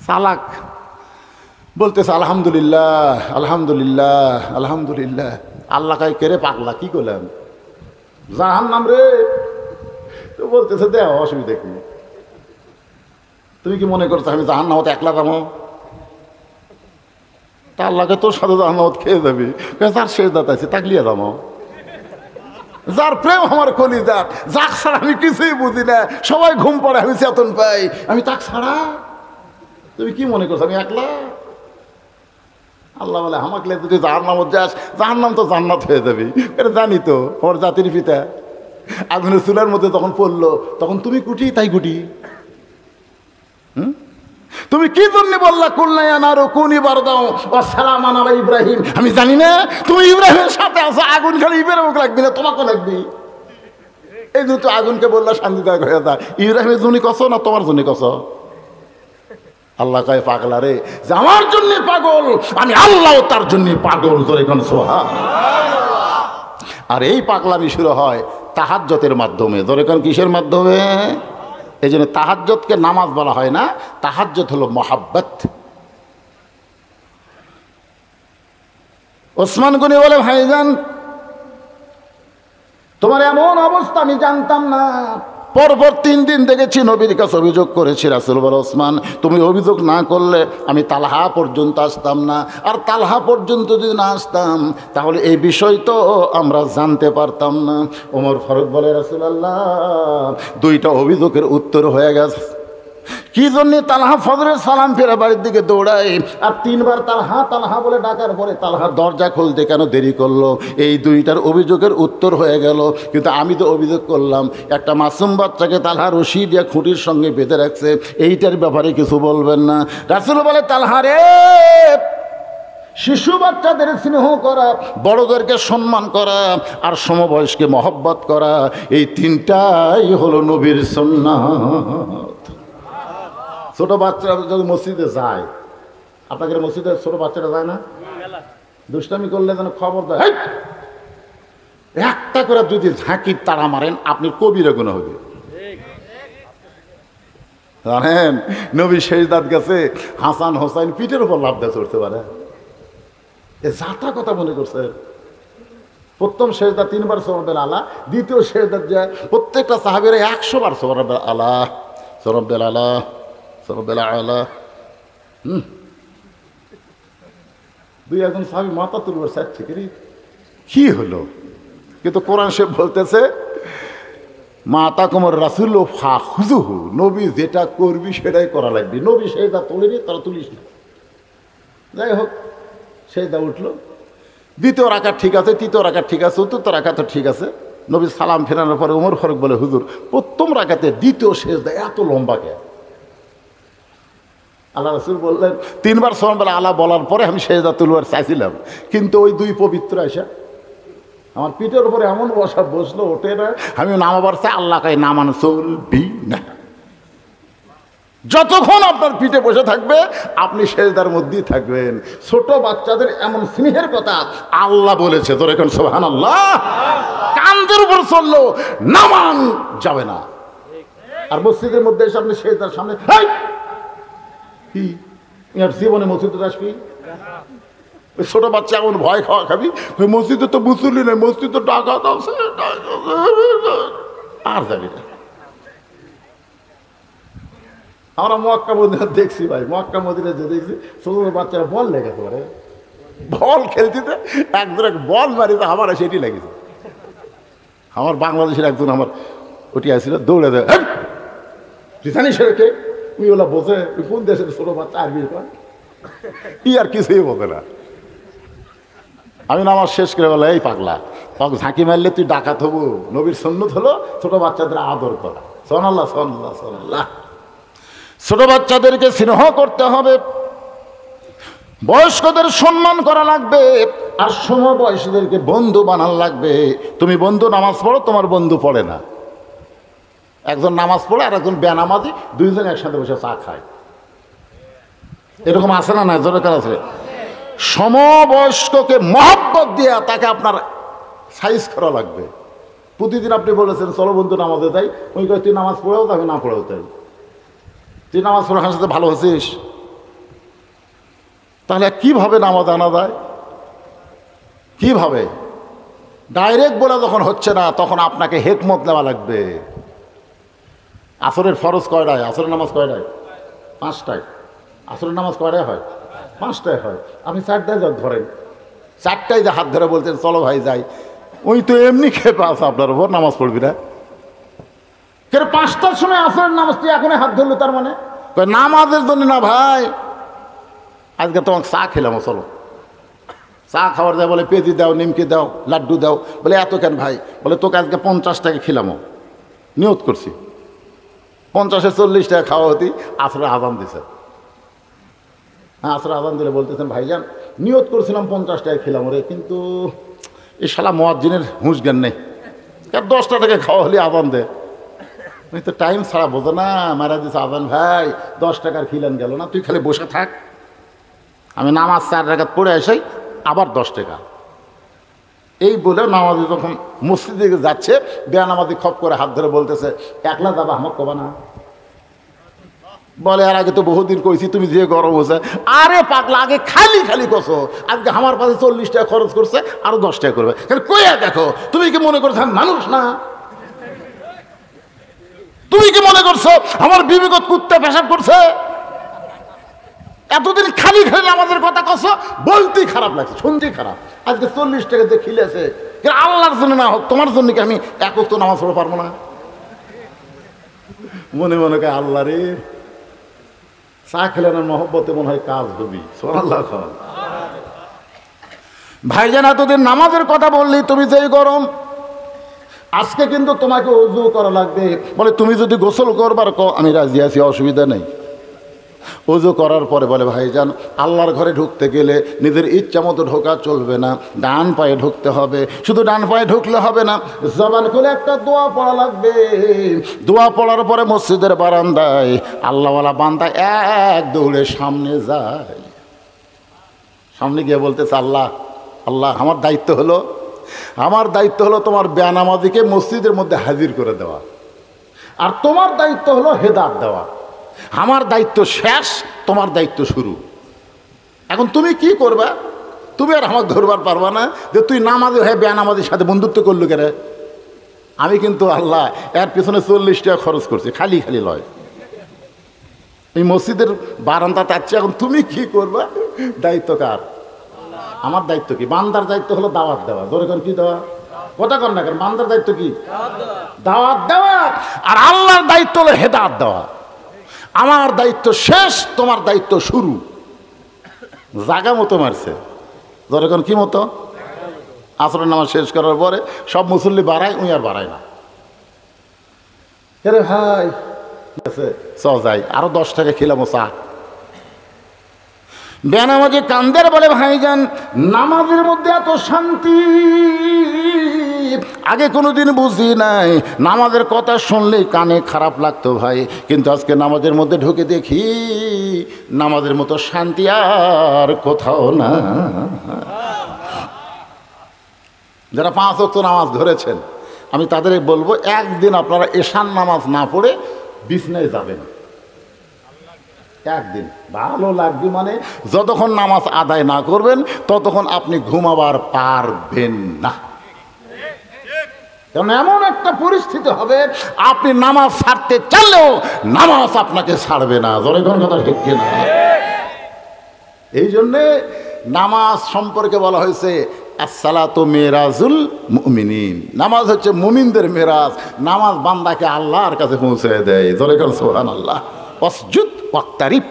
চালাক বলতেছে আলহামদুলিল্লাহ আলহামদুলিল্লাহ আলহামদুলিল্লাহ। আল্লাহ কয় কেরে পাগলা কি করলাম, জাহান্নাম রে। তো বলতেছে দেখ অসুবিধা কি, তুমি কি মনে করছো আমি জাহান্নামত একলা যাবো? তা আল্লাহকে তোর সাথে জাহান্নামত খেয়ে যাবি, যার সেজদাত আছে তাকলিয়ে যাবো, যার প্রেম আমার কলিজার, যাক ছাড়া আমি কিছুই বুঝি না, সবাই ঘুম পড়ে আমি চেতন পাই, আমি তাক ছাড়া। তুমি কি মনে করছো আমি একলা? আল্লাহ বলে আমাকে যদি জাহান্নামত যাস, জাহান্নাম তো জান্নাত হয়ে যাবি। এটা জানি তো, ওর জাতির পিতা আগুনের চুলার মধ্যে তখন পড়লো, তখন তুমি কুটি তাই কুটি। তুমি কি জন্য বললা কুলনায়া নারু কুনি বারদাও ওয়া সালামান আলা ইব্রাহিম? আমি জানি না তুমি ইব্রাহিমের সাথে আছো, আগুন খালি ইব্রাহিমকে লাগবে না তোমাকে লাগবে। এই যে তো আগুনকে বললা শান্তিদায়ক হয়ে যায়, ইব্রাহিমের জন্য কছো না তোমার জন্য কছো? আল্লাহ কয় পাগলা রে, যে আমার জন্য পাগল আমি আল্লাহ তার জন্য পাগল। জোরে কোন সুবহানাল্লাহ। আর এই পাগলামি শুরু হয় তাহাজ্জুদের মাধ্যমে। জোরে কোন কিসের মাধ্যমে? এই জন্য তাহাজ্জুদকে নামাজ বলা হয় না, তাহাজ্জুদ হলো মহাব্বত। ওসমান গনি বলে ভাইজান তোমার এমন অবস্থা আমি জানতাম না। পরপর 3 দিন দেখেছি নবীর কাছে অভিযোগ করেছি। রাসূল বলে ওসমান তুমি অভিযোগ না করলে আমি তালহা পর্যন্ত আসতাম না, আর তালহা পর্যন্ত যদি না আসতাম তাহলে এই বিষয় তো আমরা জানতে পারতাম না। ওমর ফারুক বলে রাসূলুল্লাহ 2টা অভিযোগের উত্তর হয়ে গেছে। কি জন্য তালহা ফজরের সালাম ফেরা বাড়ির দিকে দৌড়ায়, আর 3 বার তালহা তালহা বলে ডাকার পরে তালহা দরজা খুলতে কেন দেরি করলো? এই 2টার অভিযোগের উত্তর হয়ে গেল। কিন্তু আমি তো অভিযোগ করলাম একটা মাসুম বাচ্চাকে তালহা রশি দিয়ে খুঁটির সঙ্গে বেঁধে রাখছে, এইটার ব্যাপারে কিছু বলবেন না? রাসূল বলে তালহা রে, শিশু বাচ্চাদের স্নেহ করা, বড়দেরকে সম্মান করা, আর সমবয়স্কে মহব্বত করা, এই 3টাই হলো নবীর সুন্নাত। ছোট বাচ্চারা যদি মসজিদে যায়, আপনাদের মসজিদে ছোট বাচ্চারা যায় না? দুষ্টামি করলে যেন খবর দেয়, একটা করে যদি ঝাঁকির তাড়া মারেন আপনি কবিরা গুনাহ হবে। জানেন নবী সেজদাত গেছে, হাসান হোসাইন পিঠের উপর লাফ দিয়ে চড়তে পারে, এ যাতা কথা মনে করছে। প্রথম সেজদা 3 বার সুবহানাল আলা, দ্বিতীয় সেজদাত যায় প্রত্যেকটা সাহাবীরা 100 বার সুবহানাল আলা সুবহানাল আলা সুবহানাল আলা। 2-1 সাহাবী মাথা তুলবার চাচ্ছে কি হলো? কিন্তু কোরআন শরীফ বলতেছে মাতা কুমার রাসূল ফাখুযুহু, নবী যেটা করবি সেটাই করা লাগবে। নবী সেজদা তোলেনি, তারা তুলিস না। যাই হোক সেজদা উঠলো, 2য় রাকাত ঠিক আছে, 3য় রাকাত ঠিক আছে, 4th রাকাত ঠিক আছে। নবী সালাম ফেরানোর পরে ওমর ফারুক বলে হুজুর প্রথম রাকাতে 2য় সেজদা এত লম্বা কেন? আল্লাহ রাসূল বললেন 3 বার সুবহানাল্লাহ আলা বলার পরে আমি সেজদা তুলবার চাইছিলাম, কিন্তু ওই 2 পবিত্র আয়সা আমার পিঠের উপরে এমন বসলো ওঠে না, আমি নামাবার চাই। আল্লাহ কয় নামানো চলবি না, যতক্ষণ আপনার পিঠে বসে থাকবে আপনি সেজদার মধ্যেই থাকবেন। ছোট বাচ্চাদের এমন স্নেহের কথা আল্লাহ বলেছে, তোর এখন সুবহানাল্লাহ। কাঁধের উপর চললো নামান যাবে না। আর মসজিদের মধ্যে এসে আপনি সেজদার সামনে কি জীবনে মসজিদে আসবি? ছোট বাচ্চা এমন ভয় খাওয়া খাবি, মসজিদে তো মুসল্লি নেই, মসজিদ তো টাকা দাও, আর যাবি না। আমরা মক্কা মদিনা দেখছি ভাই, মক্কা মদিনা যে দেখছি ছোট বাচ্চারা বল লেগেছে, বল খেলতে একজনের বল মারিতে আমার সেটি লেগেছে। আমার বাংলাদেশের একজন আমার ওটি আসছিল, দৌড়ে দেয়, তুই জানিস কে? তুই ওলা বোঝে কোন দেশের ছোট বাচ্চা আরবি কি আর কিছুই বোঝে না। আমি নামাজ শেষ করে বলে, এই পাগলা, তখন ঝাঁকি মারলে তুই ডাকাত হবো? নবীর সুন্নত হলো ছোট বাচ্চাদের আদর করা। সুবহানাল্লাহ, সুবহানাল্লাহ, সুবহানাল্লাহ। ছোট বাচ্চাদেরকে স্নেহ করতে হবে, বয়স্কদের সম্মান করা লাগবে, আর সমবয়সীদেরকে বন্ধু বানান লাগবে। তুমি বন্ধু নামাজ পড়ো, তোমার বন্ধু পড়ে না। একজন নামাজ পড়ে আর একজন বেনামাজি, দুইজন একসাথে বসে চা খায়। এরকম আছে না? না, দরকার আছে। সমবয়স্ককে মহব্বত দিয়ে তাকে আপনার সাইজ করা লাগবে। প্রতিদিন আপনি বলেছেন চলো বন্ধু নামাজে যাই, ওই কয় তুই নামাজ পড়েও তাকে না পড়েও তাই, তুই নামাজ পড়ে হার সাথে ভালো হচ্ছিস। তাহলে কিভাবে নামাজ আনা যায়? কিভাবে? ডাইরেক্ট বলে যখন হচ্ছে না, তখন আপনাকে হেকমত নেওয়া লাগবে। আসরের ফরজ কয়টায়? আসরের নামাজ কয়টায়? 5টায়। আসরের নামাজ কয়টায় হয়? 5টায় হয়। আপনি 4টায় ধরেন, 4টায় যে হাত ধরে বলছেন চলো ভাই যাই, ওই তো এমনি খেপে আছে আপনার উপর, নামাজ পড়বি না কেন? 5টার সময় আসরের নামাজ তুই এখনই হাত ধরলো, তার মানে নামাজের জন্য না ভাই। আজকে তোমাকে চা খেলাম, চলো চা খাওয়ার দেয়, বলে পেঁজি দাও, নিমকি দাও, লাড্ডু দাও। বলে এত কেন ভাই? বলে তোকে আজকে 50 টাকা খেলামো, নিয়ত করছি 50-এ 40 টাকা খাওয়া হতি। আসরে আজান দিছে। হ্যাঁ, আসরে আজান দিলে বলতেছেন ভাইজান নিয়ত করছিলাম 50 টাকা খেলাম রে, কিন্তু এই শালা মুয়াজ্জিনের হুঁশ জ্ঞান নেই, 10টা টাকা খাওয়া হলে আজান দে। তুই তো টাইম ছাড়া বোঝো না, মারা দিছে আজান। ভাই 10 টাকার খিলান গেল না, তুই খালি বসে থাক, আমি নামাজ 4 রাকাত পড়ে আসাই, আবার 10 টাকা। এই বলে নামাজি যখন মসজিদে যাচ্ছে, বেনামাজি খপ করে হাত ধরে বলতেছে একলা যাবা, আমার কবা না? বলে আর আগে তো বহুদিন কইছি, তুমি যে গরম হয়েছে। আরে পাগলা, আগে খালি খালি কছো, আজকে আমার পাশে 40 টাকা খরচ করছে, আরো 10 টাকা করবে। কইয়া দেখো, তুমি কি মনে করছো মানুষ না? তুমি কি মনে করছো আমার বিবেকত কুত্তে পেশাব করছে? এতদিন খালি খালি আমাদের কথা কছো, বলতেই খারাপ লাগছে, শুনতেই খারাপ। আজকে 40 টাকা যে খিলেছে, আল্লাহর জন্য না হোক, তোমার জন্য কি আমি একক তো নামাজ পড়তে পারবো না? মনে মনে কে আল্লাহ রে, চা খেলে না মহব্বতে মনে হয় কাজ হবি। সুবহানাল্লাহ। ভাইজান এতদিন নামাজের কথা বললি, তুমি যেই গরম, আজকে কিন্তু তোমাকে ওযু করা লাগবে। বলে তুমি যদি গোসল করবার আমি রাজি আছি, অসুবিধা নেই। ওযু করার পরে বলে ভাইজান আল্লাহর ঘরে ঢুকতে গেলে নিজের ইচ্ছা মতো ঢোকা চলবে না, ডান পায়ে ঢুকতে হবে। শুধু ডান পায়ে ঢুকলে হবে না, জবান খুলে একটা দোয়া পড়া লাগবে। দোয়া পড়ার পরে মসজিদের বারান্দায় আল্লাহওয়ালা বান্দা এক দৌড়ে সামনে যায়। সামনে গিয়ে বলতেছে আল্লাহ, আল্লাহ আমার দায়িত্ব হলো তোমার বেনামাজিকে মসজিদের মধ্যে হাজির করে দেওয়া, আর তোমার দায়িত্ব হলো হেদায়েত দেওয়া। আমার দায়িত্ব শেষ, তোমার দায়িত্ব শুরু। এখন তুমি কি করবা? তুমি আর আমাকে ধরবার পারবা না যে তুই নামাজি হয়ে বেনামাজির সাথে বন্ধুত্ব করলো কেন? আমি কিন্তু আল্লাহ এর পিছনে 40 টাকা খরচ করছি, খালি খালি লয়। এই মসজিদের বারান্দা চাচ্ছি, এখন তুমি কি করবা? দায়িত্ব কার? আমার দায়িত্ব কি? বান্দার দায়িত্ব হলো দাওয়াত দেওয়া। ধরে কোন কি দেওয়া? কথা কর না কেন? বান্দার দায়িত্ব কি? দাওয়াত দেওয়া। আর আল্লাহর দায়িত্ব হলো হেদায়েত দেওয়া। আমার দায়িত্ব শেষ, তোমার দায়িত্ব শুরু। জাগা মতো মারছে। ধরে কোন কি মতো? আসরের নামাজ শেষ করার পরে সব মুসল্লি বাড়ায়, উনি আর বাড়ায় না। আরে ভাই চ যাই, আরো 10 টাকা খেলাম চা। বেনামাজি কান্দের বলে ভাইজান নামাজের মধ্যে এত শান্তি আগে কোনোদিন বুঝি নাই। নামাজের কথা শুনলেই কানে খারাপ লাগতো ভাই, কিন্তু আজকে নামাজের মধ্যে ঢুকে দেখি নামাজের মতো শান্তি আর কোথাও না। যারা 5 ওয়াক্ত নামাজ ধরেছেন, আমি তাদের বলবো একদিন আপনারা এশার নামাজ না পড়ে বিছনায় যাবেন। একদিন ভালো লাগবে, মানে যতক্ষণ নামাজ আদায় না করবেন ততক্ষণ আপনি ঘুমাবার পারবেন না। কারণ এমন একটা পরিস্থিতি হবে আপনি নামাজ ছাড়তে চাইলেও নামাজ আপনাকে ছাড়বে না। জোরে কোন কথা ঠিক কিনা? এই জন্যে নামাজ সম্পর্কে বলা হয়েছে আসসালাতু মিরাজুল মুমিনিন, নামাজ হচ্ছে মুমিনদের মেরাজ। নামাজ বান্দাকে আল্লাহর কাছে পৌঁছে দেয়। জোরে কর সুবহানাল্লাহ। ওয়াসজুদ ওয়াক্তারিব,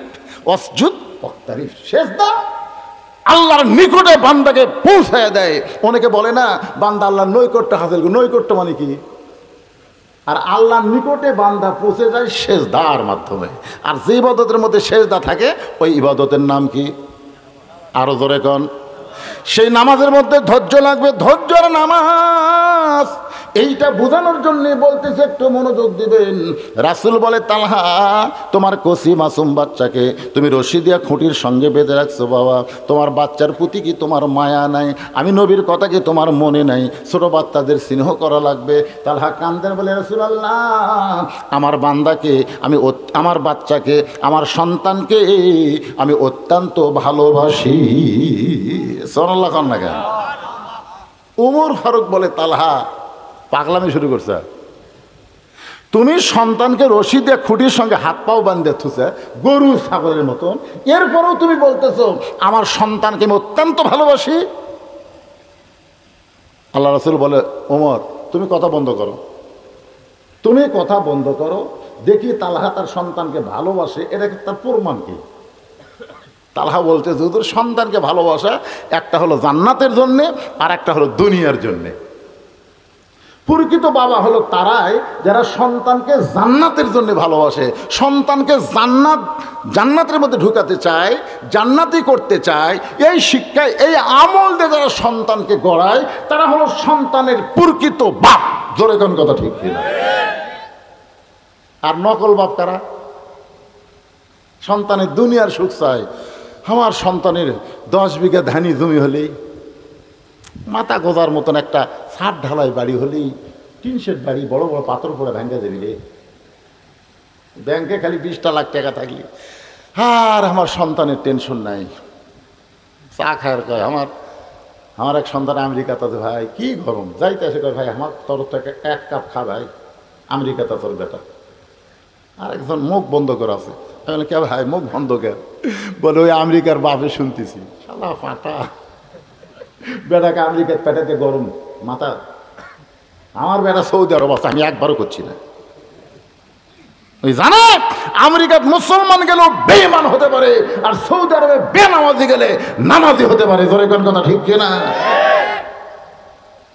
ওয়াসজুদ ওয়াক্তারিব, সিজদা আল্লাহর নিকটে বান্দাকে পৌঁছে দেয়। অনেকে বলে না বান্দা আল্লাহর নৈকট্য হাসিল করে। নৈকট্য মানে কি? আর আল্লাহর নিকটে বান্দা পৌঁছে যায় সিজদার মাধ্যমে। আর যে ইবাদতের মধ্যে সিজদা থাকে ওই ইবাদতের নাম কি? আরো জোরে কোন। সেই নামাজের মধ্যে ধৈর্য লাগবে, ধৈর্যের নামাজ। এইটা বোঝানোর জন্য বলতেছে, একটু মনোযোগ দিবেন। রাসূল বলে, তালহা তোমার কসি মাসুম বাচ্চাকে তুমি রশি দিয়া খুঁটির সঙ্গে বেঁধে রাখছো বাবা, তোমার বাচ্চার প্রতি কি তোমার মায়া নাই? আমি নবীর কথা কি তোমার মনে নাই? ছোট বাচ্চাদের স্নেহ করা লাগবে। তালহা কান্দেন, বলে রাসূলুল্লাহ আমার বান্দাকে আমি, আমার বাচ্চাকে, আমার সন্তানকে আমি অত্যন্ত ভালোবাসি। সুবহানাল্লাহ না কেন? ওমর ফারুক বলে, তালহা পাগলামি শুরু করছে। তুমি সন্তানকে রশি দিয়ে খুঁটির সঙ্গে হাত পাও বান্ধে থুছে গরু ছাগলের মতন, এরপরেও তুমি বলতেছো আমার সন্তানকে আমি অত্যন্ত ভালোবাসি। আল্লাহ রাসূল বলে, ওমর তুমি কথা বন্ধ করো, তুমি কথা বন্ধ করো, দেখি তালহা তার সন্তানকে ভালোবাসে, এটা তার প্রমাণ কি? তালহা বলতে, যদি সন্তানকে ভালোবাসা একটা হলো জান্নাতের জন্যে আর একটা হলো দুনিয়ার জন্যে। প্রকৃত বাবা হলো তারাই যারা সন্তানকে জান্নাতের জন্য ভালোবাসে, সন্তানকে জান্নাতের মধ্যে ঢুকাতে চায়, জান্নাতি করতে চায়। এই শিক্ষায়, এই আমল দিয়ে যারা সন্তানকে গড়ায় তারা হলো সন্তানের প্রকৃত বাপ। জোরে কোন কথা ঠিক কিনা? আর নকল বাপ কারা? সন্তানের দুনিয়ার সুখ চায়। আমার সন্তানের 10 বিঘা ধানি জমি হলেই, মাথা গোজার মতন একটা ছাদ ঢালাই বাড়ি হলেই, টিন শেড বাড়ি, বড় বড় পাথর পরে ভেঙে দেবিলে, ব্যাংকে খালি 20টা লাখ টাকা থাকলে আর আমার সন্তানের টেনশন নাই। চা খায়ের কয়, আমার এক সন্তান আমেরিকাতে, ভাই কি গরম যাইতে আসে, কয় ভাই আমার তরফ থেকে 1 কাপ খা ভাই, আমেরিকাতে তোর বেটা। আর একজন মুখ বন্ধ করে আছে। আমি কে ভাই মুখ বন্ধ কে? বলে ওই আমেরিকার বাপে শুনতেছি, শালা ফাটা বেটাকে আমেরিকার পেটাতে গরম মাথা। আমার বেটা সৌদি আরব আছে, আমি একবারও করছি না। ওই জানে আমেরিকার মুসলমান গেলেও বেঈমান হতে পারে, আর সৌদি আরবে বেনামাজি গেলে নামাজি হতে পারে। জোরে কোন কথা ঠিক কিনা?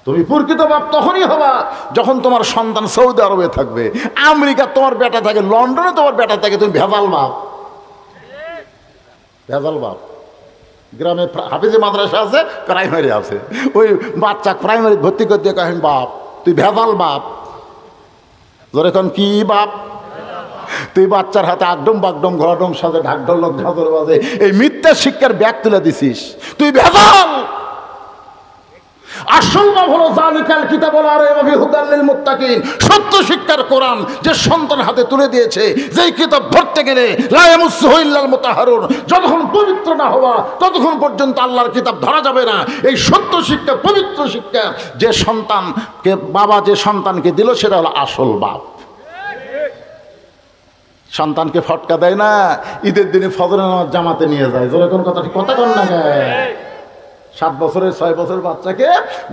তুমি প্রকৃত বাপ তখনই হবা যখন তোমার সন্তান সৌদি আরবে থাকবে, আমেরিকা তোমার বেটা থাকে, লন্ডনে তোমার বেটা থাকে, তুমি ভেজাল বাপ। ভেজাল বাপ। গ্রামে হাফিজে মাদ্রাসা আছে, প্রাইমারি আছে, ওই বাচ্চা প্রাইমারি ভর্তি করতে কহেন বাপ, তুই ভেজাল বাপ। ধরে এখন কি বাপ? তুই বাচ্চার হাতে আগডম বাগডম ঘোরাডম সাজে ঢাকঢোল ঢাকর বাজে এই মিথ্যা শিক্ষার ব্যাগ তুলে দিছিস, তুই ভেজাল। আসল বাপ হলো জালিকাল কিতাবুল রাইবা হুদাল লিল মুত্তাকিন, সত্য শিক্ষার কোরআন যে সন্তান হাতে তুলে দিয়েছে, যেই কিতাব ধরতে গেলে লা ইয়ামুসসুহু ইল্লাল মুতাহহারুন, যতক্ষণ পবিত্র না হওয়া ততক্ষণ পর্যন্ত আল্লাহর কিতাব ধরা যাবে না। এই সত্য শিক্ষা, পবিত্র শিক্ষা যে সন্তানকে বাবা যে সন্তানকে দিল সেটা হলো আসল বাপ। সন্তানকে ফটকা দেয় না, ঈদের দিনে ফজরের নামাজ জামাতে নিয়ে যায়। জোরে কোন কথা, কথা কন না গায়। 7 বছরের 6 বছরের বাচ্চাকে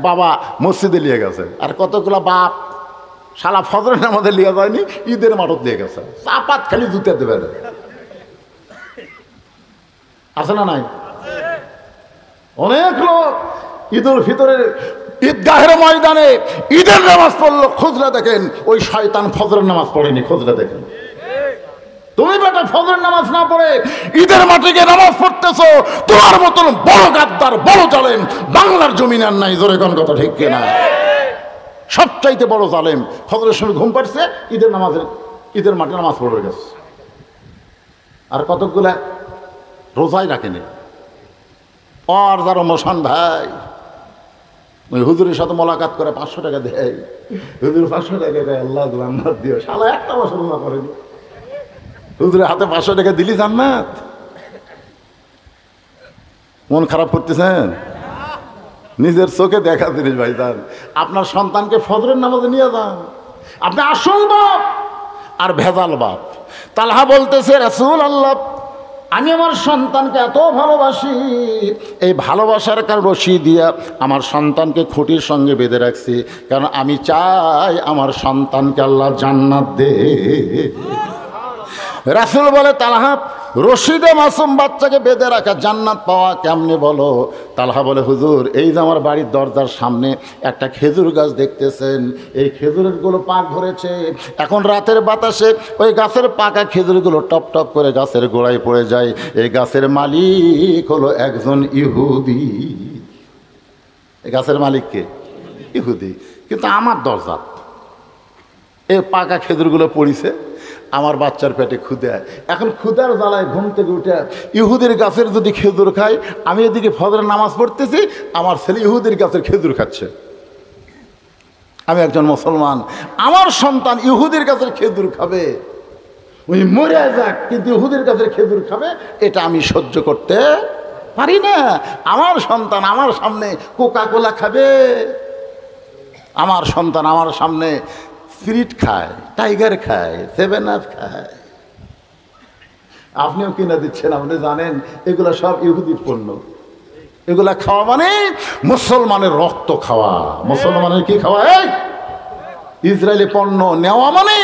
বাবা মসজিদে নিয়ে গেছে, আর কতগুলো বাপ শালা ফজরের নামাজে নিয়ে যায়নি, ঈদের মাঠত নিয়ে গেছে। চাপাত খালি জুতে দেবে, আছে না নাই? অনেক লোক ঈদুল ফিতরের ঈদগাহের ময়দানে ঈদের নামাজ পড়লো, খুঁজলে দেখেন ওই শয়তান ফজরের নামাজ পড়েনি। খুঁজলে দেখেন, তুমি বেটা ফজরের নামাজ না পড়ে ঈদের মাঠে গিয়ে নামাজ পড়তেছো, তোমার মতন বড় গাদ্দার, বড় জালেম বাংলার জমিন আর নাই। জোরে কোন কথা ঠিক কিনা? সবচাইতে বড় জালেম ফজরের সময় ঘুম পাড়ছে, ঈদের মাঠে নামাজ পড়ে গেছে। আর কতকগুলা রোজাই রাখেনি। আর যারা মোশান ভাই ওই হুজুরের সাথে মোলাকাত করে 500 টাকা দেয়, হুজুর 500 টাকা দেয়, আল্লাহ জান্নাত দিও। শালা একটা বছর রোজা করেনি, হুজুরের হাতে 500 টাকা দিলি জান্নাত। মন খারাপ করতেছেন? নিজের চোখে দেখা জিনিস ভাই যান। আপনার সন্তানকে ফজরের নামাজে নিয়ে যান। আপনি আসল বাপ আর ভেজাল বাপ। তালহা বলতেছে, রাসূল আল্লাহ আমি আমার সন্তানকে এত ভালোবাসি, এই ভালোবাসার কারণ রশি দিয়া আমার সন্তানকে খুঁটির সঙ্গে বেঁধে রাখছি, কারণ আমি চাই আমার সন্তানকে আল্লাহ জান্নাত দে। রাসূল বলে, তালহা, রশিদে মাসুম বাচ্চাকে বেঁধে রাখা জান্নাত পাওয়া কেমনে বলো? তালহা বলে, হুজুর, এই যে আমার বাড়ির দরজার সামনে একটা খেজুর গাছ দেখতেছেন, এই খেজুরগুলো পাক ধরেছে, এখন রাতের বাতাসে ওই গাছের পাকা খেজুরগুলো টপ টপ করে গাছের গোড়ায় পড়ে যায়। এই গাছের মালিক হলো একজন ইহুদি। এই গাছের মালিককে ইহুদি, কিন্তু আমার দরজা এই পাকা খেজুরগুলো পড়িছে, আমার বাচ্চার পেটে ক্ষুধা। এখন ক্ষুধার জ্বালায় ঘুম থেকে উঠে ইহুদির গাছের যদি খেজুর খাই, আমি এদিকে ফজরের নামাজ পড়তেছি, আমার ছেলে ইহুদির গাছের খেজুর খাচ্ছে। আমি একজন মুসলমান, আমার সন্তান ইহুদির গাছের খেজুর খাবে, ওই মরে যাক, কিন্তু ইহুদির গাছের খেজুর খাবে, এটা আমি সহ্য করতে পারি না। আমার সন্তান আমার সামনে কোকা কোলা খাবে, আমার সন্তান আমার সামনে স্পিরিট খায়, টাইগার খায়, 7 আপ খায়। আপনিও কিনা দিচ্ছেন, আপনি জানেন এগুলা সব ইহুদির পণ্য। এগুলা খাওয়া মানে মুসলমানের রক্ত খাওয়া। মুসলমানের কি খাওয়া? ইসরায়েলি পণ্য নেওয়া মানে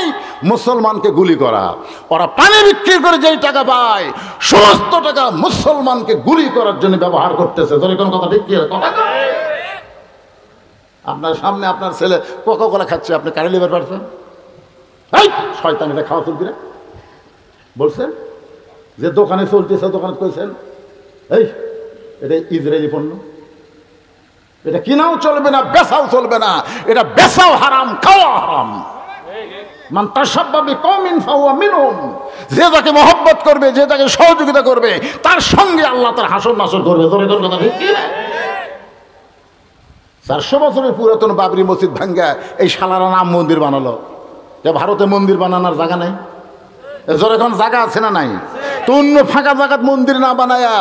মুসলমানকে গুলি করা। ওরা পানি বিক্রি করে যেই টাকা পায়, সমস্ত টাকা মুসলমানকে গুলি করার জন্য ব্যবহার করতেছে। তোর কোন কথা ঠিক কি? আপনার সামনে আপনার ছেলে কোকা কোলা খাচ্ছে, আপনি কারে লিভার পারছেন? এই শয়তান, এটা খাওয়া চলবি না বলছেন? যে দোকানে চলতেছে, দোকানে কইছেন এই এটা ইসরায়েলি পণ্য, এটা কিনাও চলবে না, বেচাও চলবে না, এটা বেচাও হারাম, খাওয়া হারাম। মান তাশাব্বা বিকওমিন ফাহুয়া মিনহুম, যে যাকে মহব্বত করবে, যে যাকে সহযোগিতা করবে, তার সঙ্গে আল্লাহ তার হাসর নাসর করবে। তোর কথা ঠিক কি? 400 বছরের পুরাতন বাবরি মসজিদ ভাঙ্গা এই শালারা নাম মন্দির বানালো। যে ভারতে মন্দির বানানোর জায়গা নেই, এজোর এখন জায়গা আছে না নাই? তো অন্য ফাঁকা জায়গাত মন্দির না বানায়া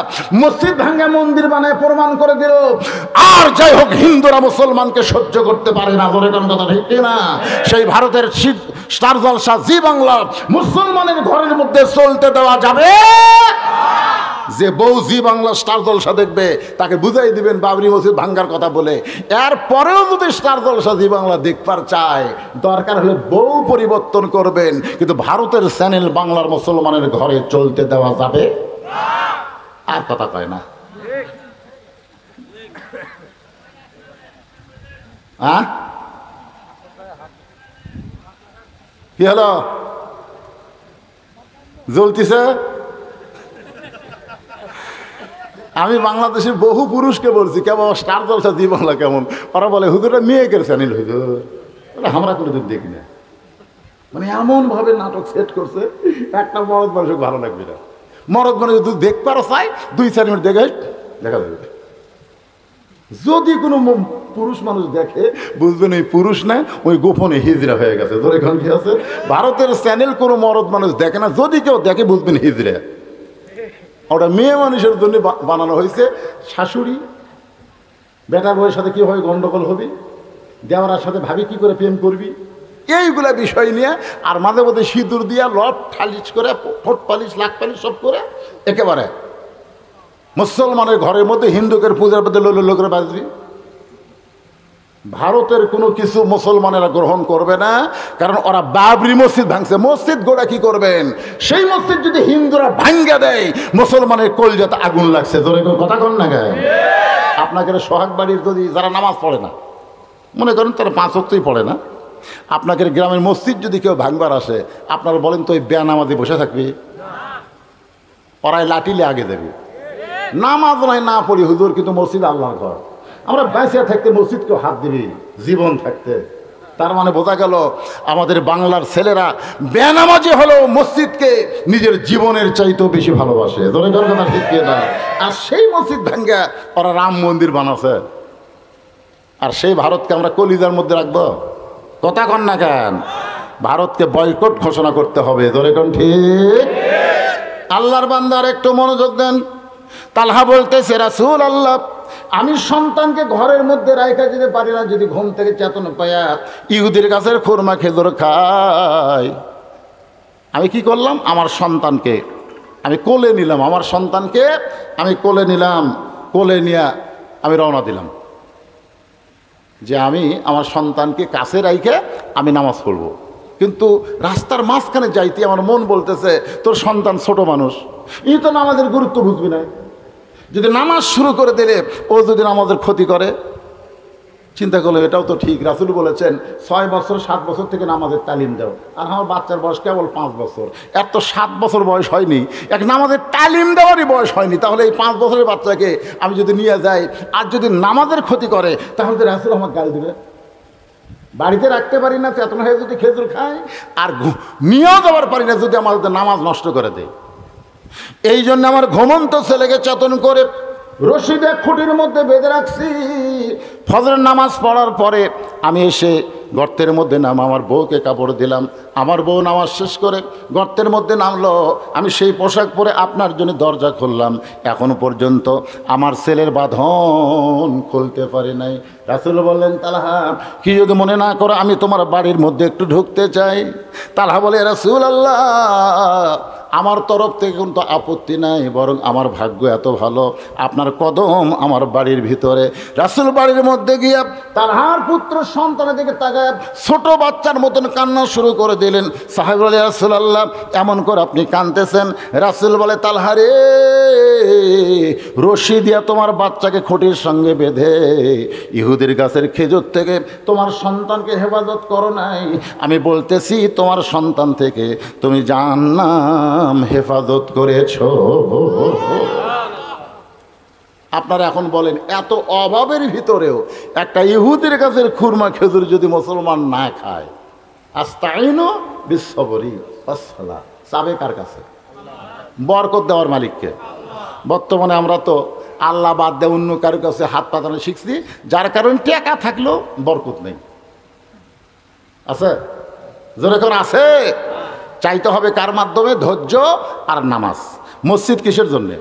মসজিদ ভাঙ্গা মন্দির বানায় প্রমাণ করে দিল। আর যাই হোক, হিন্দুরা মুসলমানকে সহ্য করতে পারে না। জোরে কোন কথা ঠিক না? সেই ভারতের স্টার জলসা জি বাংলা মুসলমানের ঘরের মধ্যে চলতে দেওয়া যাবে? যে বউ জি বাংলা স্টার জলসা দেখবে, তাকে বুঝাই দিবেন বাবরি মসজিদ ভাঙ্গার কথা বলে। এরপরেও যদি স্টার জলসা জি বাংলা দেখবার চায়, দরকার হলে বউ পরিবর্তন করবেন, কিন্তু ভারতের চ্যানেল বাংলার মুসলমানের ঘরে চলতে দেওয়া যাবে? আর কথা কয় না। হ্যাঁ, কি হলো? জ্বলতিছে? আমি বাংলাদেশের বহু পুরুষকে বলছি, কেমন স্টার জলসা জি বাংলা কেমন? ওরা বলে হুজুরটা মেয়েকের চ্যানেল, হুজুর আমরা কোনোদিন দেখি না। মানে এমনভাবে নাটক সেট করছে, একটা মরদ মানুষকে ভালো লাগবে না। মরদ মানুষ যদি দেখবারও চাই, 2-4 মিনিট দেখে দেখা যাবে। যদি কোনো পুরুষ মানুষ দেখে, বুঝবেন ওই পুরুষ না, ওই গোপনে হিজড়া হয়ে গেছে। ধরে এখন কি আছে, ভারতের চ্যানেল কোনো মরদ মানুষ দেখে না, যদি কেউ দেখে বুঝবেন হিজড়া। ওটা মেয়ে মানুষের জন্য বানানো হয়েছে। শাশুড়ি বেটার বউয়ের সাথে কীভাবে গন্ডগোল হবি, দেওয়ার সাথে ভাবি কি করে প্রেম করবি, এইগুলা বিষয় নিয়ে, আর মাঝে মধ্যে সিঁদুর দিয়া লট ফালিশ করে, ঠোঁট পালিশ, লাক পালিশ সব করে একেবারে মুসলমানের ঘরের মধ্যে হিন্দুকের পূজার মধ্যে লোলো করে বাজবি। ভারতের কোনো কিছু মুসলমানেরা গ্রহণ করবে না, কারণ ওরা বাবরি মসজিদ ভাঙছে। মসজিদ গোড়া কি করবেন? সেই মসজিদ যদি হিন্দুরা ভাঙ্গা দেয়, মুসলমানের কলজাতে আগুন লাগছে। ধরে কথা কন না গায়ে। আপনাকে সোহাগ বাড়ির যদি যারা নামাজ পড়ে না, মনে করেন তারা 5 ওয়াক্তই পড়ে না, আপনাকে গ্রামের মসজিদ যদি কেউ ভাঙবার আসে, আপনারা বলেন তো ওই বেনামাজি বসে থাকবে? ওরাই লাঠিলে আগে দেবে। নামাজ নয় না পড়ি হুজুর, কিন্তু মসজিদ আল্লাহর ঘর, আমরা বেঁচে থাকতে মসজিদকেও হাত দিবি জীবন থাকতে। তার মানে বোঝা গেল আমাদের বাংলার ছেলেরা বেনামাজি হলেও মসজিদকে নিজের জীবনের চাইতেও বেশি ভালোবাসে। ধরে ধরে কথা ঠিক না? আর সেই মসজিদ ভাঙ্গা ওরা রাম মন্দির বানাছে, আর সেই ভারতকে আমরা কলিজার মধ্যে রাখবো? কথা কন না কেন? ভারতকে বয়কট ঘোষণা করতে হবে। ধরে কোন ঠিক? আল্লাহর বান্দার একটু মনোযোগ দেন। তালহা বলতেছে, রাসূল আল্লাহ, আমি সন্তানকে ঘরের মধ্যে রাখা যেতে পারি না, যদি ঘুম থেকে চেতন পায়া ইহুদির গাছের খুরমা খেজুর খাই। আমি কি করলাম? আমার সন্তানকে আমি কোলে নিলাম, আমার সন্তানকে আমি কোলে নিলাম, কোলে নিয়ে আমি রওনা দিলাম যে আমি আমার সন্তানকে কাছে রাইখে আমি নামাজ পড়ব। কিন্তু রাস্তার মাঝখানে যাইতে আমার মন বলতেছে তোর সন্তান ছোট মানুষ, এই তো নামাজের গুরুত্ব বুঝবি না, যদি নামাজ শুরু করে দিলে ও যদি নামাজের ক্ষতি করে। চিন্তা করলো এটাও তো ঠিক, রাসূল বলেছেন 6 বছর 7 বছর থেকে নামাজের তালিম দাও, আর আমার বাচ্চার বয়স কেবল 5 বছর, এর তো 7 বছর বয়স হয়নি, এক নামাজের তালিম দেওয়ারই বয়স হয়নি। তাহলে এই 5 বছরের বাচ্চাকে আমি যদি নিয়ে যাই আর যদি নামাজের ক্ষতি করে তাহলে তো রাসূল আমার গাল দিবে। বাড়িতে রাখতে পারি না চেতন হয়ে যদি খেজুর খায়, আর নিয়েও যাওয়ার পারি না যদি আমাদের নামাজ নষ্ট করে দেয়। এই জন্য আমার ঘুমন্ত ছেলেকে চেতন করে রশিদে খুঁটির মধ্যে বেঁধে রাখছি। ফজরের নামাজ পড়ার পরে আমি এসে গর্তের মধ্যে নাম আমার বউকে কাপড় দিলাম, আমার বউ নামাজ শেষ করে গর্তের মধ্যে নামলো, আমি সেই পোশাক পরে আপনার জন্য দরজা খুললাম। এখনো পর্যন্ত আমার ছেলের বাঁধন খুলতে পারি নাই। রাসূল বললেন তালহা কি যদি মনে না করো আমি তোমার বাড়ির মধ্যে একটু ঢুকতে চাই। তালহা বলে রাসূলুল্লাহ আমার তরফ থেকে কিন্তু আপত্তি নাই, বরং আমার ভাগ্য এত ভালো আপনার কদম আমার বাড়ির ভিতরে। রাসূল বাড়ির মধ্যে গিয়ে তালহার পুত্র সন্তানের দিকে তাকায় ছোট বাচ্চার মতন কান্না শুরু করে দিলেন। সাহাবী বলে রাসূলুল্লাহ এমন করে আপনি কাঁদতেছেন? রাসূল বলে তালহা রে, রশি দিয়া তোমার বাচ্চাকে খুঁটির সঙ্গে বেঁধে ইহুদির গাছের খেজুর থেকে তোমার সন্তানকে হেফাজত করো নাই, আমি বলতেছি তোমার সন্তান থেকে তুমি জাহান্নাম হেফাজত করেছো। আপনারা এখন বলেন এত অভাবের ভিতরেও একটা ইহুদির গাছের খুরমা খেজুর যদি মুসলমান না খায়, আস্তাইনু বিসসবরি ওয়াসসালাহ, চাবে কার কাছে? বরকত দেওয়ার মালিককে। বর্তমানে আমরা তো আল্লাহ বাদ দিয়ে অন্য কারোর কাছে হাত পাতানো শিখছি, যার কারণে টাকা থাকলেও বরকত নেই। আছে যেরকম আছে, চাইতে হবে কার মাধ্যমে? ধৈর্য আর নামাজ। মসজিদ কিসের জন্যে?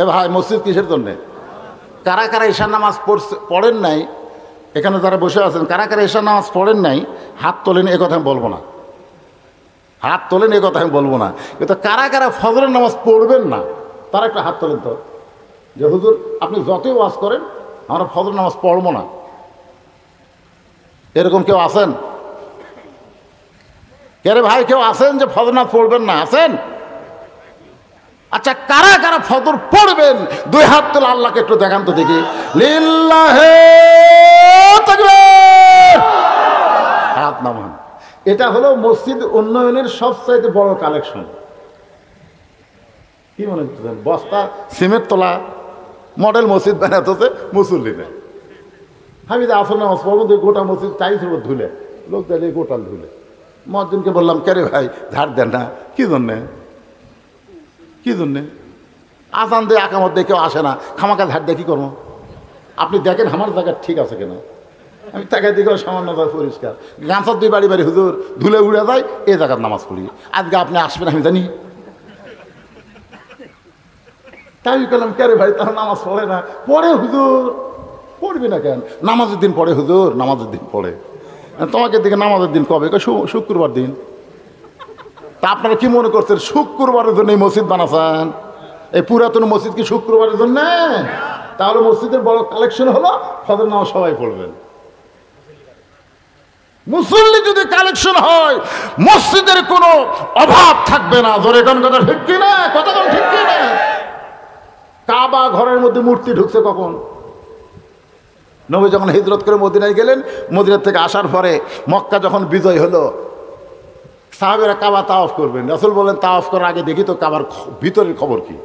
এ ভাই মসজিদ কিসের জন্যে? কারা কারা ঈশার নামাজ পড়েন নাই এখানে যারা বসে আছেন, কারা কারা ঈশার নামাজ পড়েন নাই হাত তোলেন, এ কথা আমি বলবো না। হাত তোলেন এ কথা আমি বলবো না, কিন্তু কারা কারা ফজরের নামাজ পড়বেন না তারা একটা হাত তোলেন তো, যে হুজুর আপনি যতই ওয়াজ করেন আমরা ফজর নামাজ পড়বো না। এরকম কেউ আছেন? কে রে ভাই, কেউ আছেন যে ফজর নামাজ পড়বেন না? আছেন? আচ্ছা কারা কারা ফজর পড়বেন দুই হাত তোলা, আল্লাহকে একটু দেখান তো দেখি। লিল্লাহে তাকবীর, হাত নামান। এটা হলো মসজিদ উন্নয়নের সবচাইতে বড় কালেকশন। কি মনে করছেন? বস্তা সিমেন্ট তোলা মডেল মসজিদ বানাতে মুসল্লি নেই। আমি যে আসল নামাজ পড়বো গোটা মসজিদ টাইলস ধুলে, লোক দেখে গোটাল ধুলে। মসজিদকে বললাম কে রে ভাই ঝাড় দেন না, কি জন্যে? কি জন্যে? আজান দিয়ে আকামত দিয়ে কেউ আসে না, খামাকা ঝাড় দিয়ে কী করবো? আপনি দেখেন আমার জায়গা ঠিক আছে কিনা। আমি তাকাই দিকে সামান্য পরিষ্কার, গামছার দুই বাড়ি বাড়ি হুজুর ধুলে উড়ে যায়, এই জায়গার নামাজ পড়ি। আজকে আপনি আসবেন আমি জানি, তাই বললাম কে রে ভাই তারা নামাজ পড়ে না? পড়ে হুজুর। পড়বি না কেন? নামাজের দিন পড়ে হুজুর, নামাজের দিন পড়ে। তোমাকে দিকে নামাজের দিন কবে? শুক্রবার দিন। তা আপনারা কি মনে করছেন শুক্রবারের জন্য এই মসজিদ বানাচ্ছেন? এই পুরাতন মসজিদ কি শুক্রবারের জন্য? তাহলে মসজিদের বড় কালেকশন হলো ফজর নামাজ সবাই পড়বেন। মুসল্লি যদি কালেকশন হয় মসজিদের কোনো অভাব থাকবে না। জোরে কোন কথা ঠিক কিনা? কথা কোন ঠিক কিনা? কাবা ঘরের মধ্যে মূর্তি ঢুকছে কখন? নবী যখন হিজরত করে মদিনায় গেলেন, মদিনা থেকে আসার পরে মক্কা যখন বিজয় হলো, সাহাবেরা কাবা তাওয়াফ করবেন। রাসূল বলেন তাওয়াফ করার আগে দেখি তো কাবার ভিতরের খবর কি।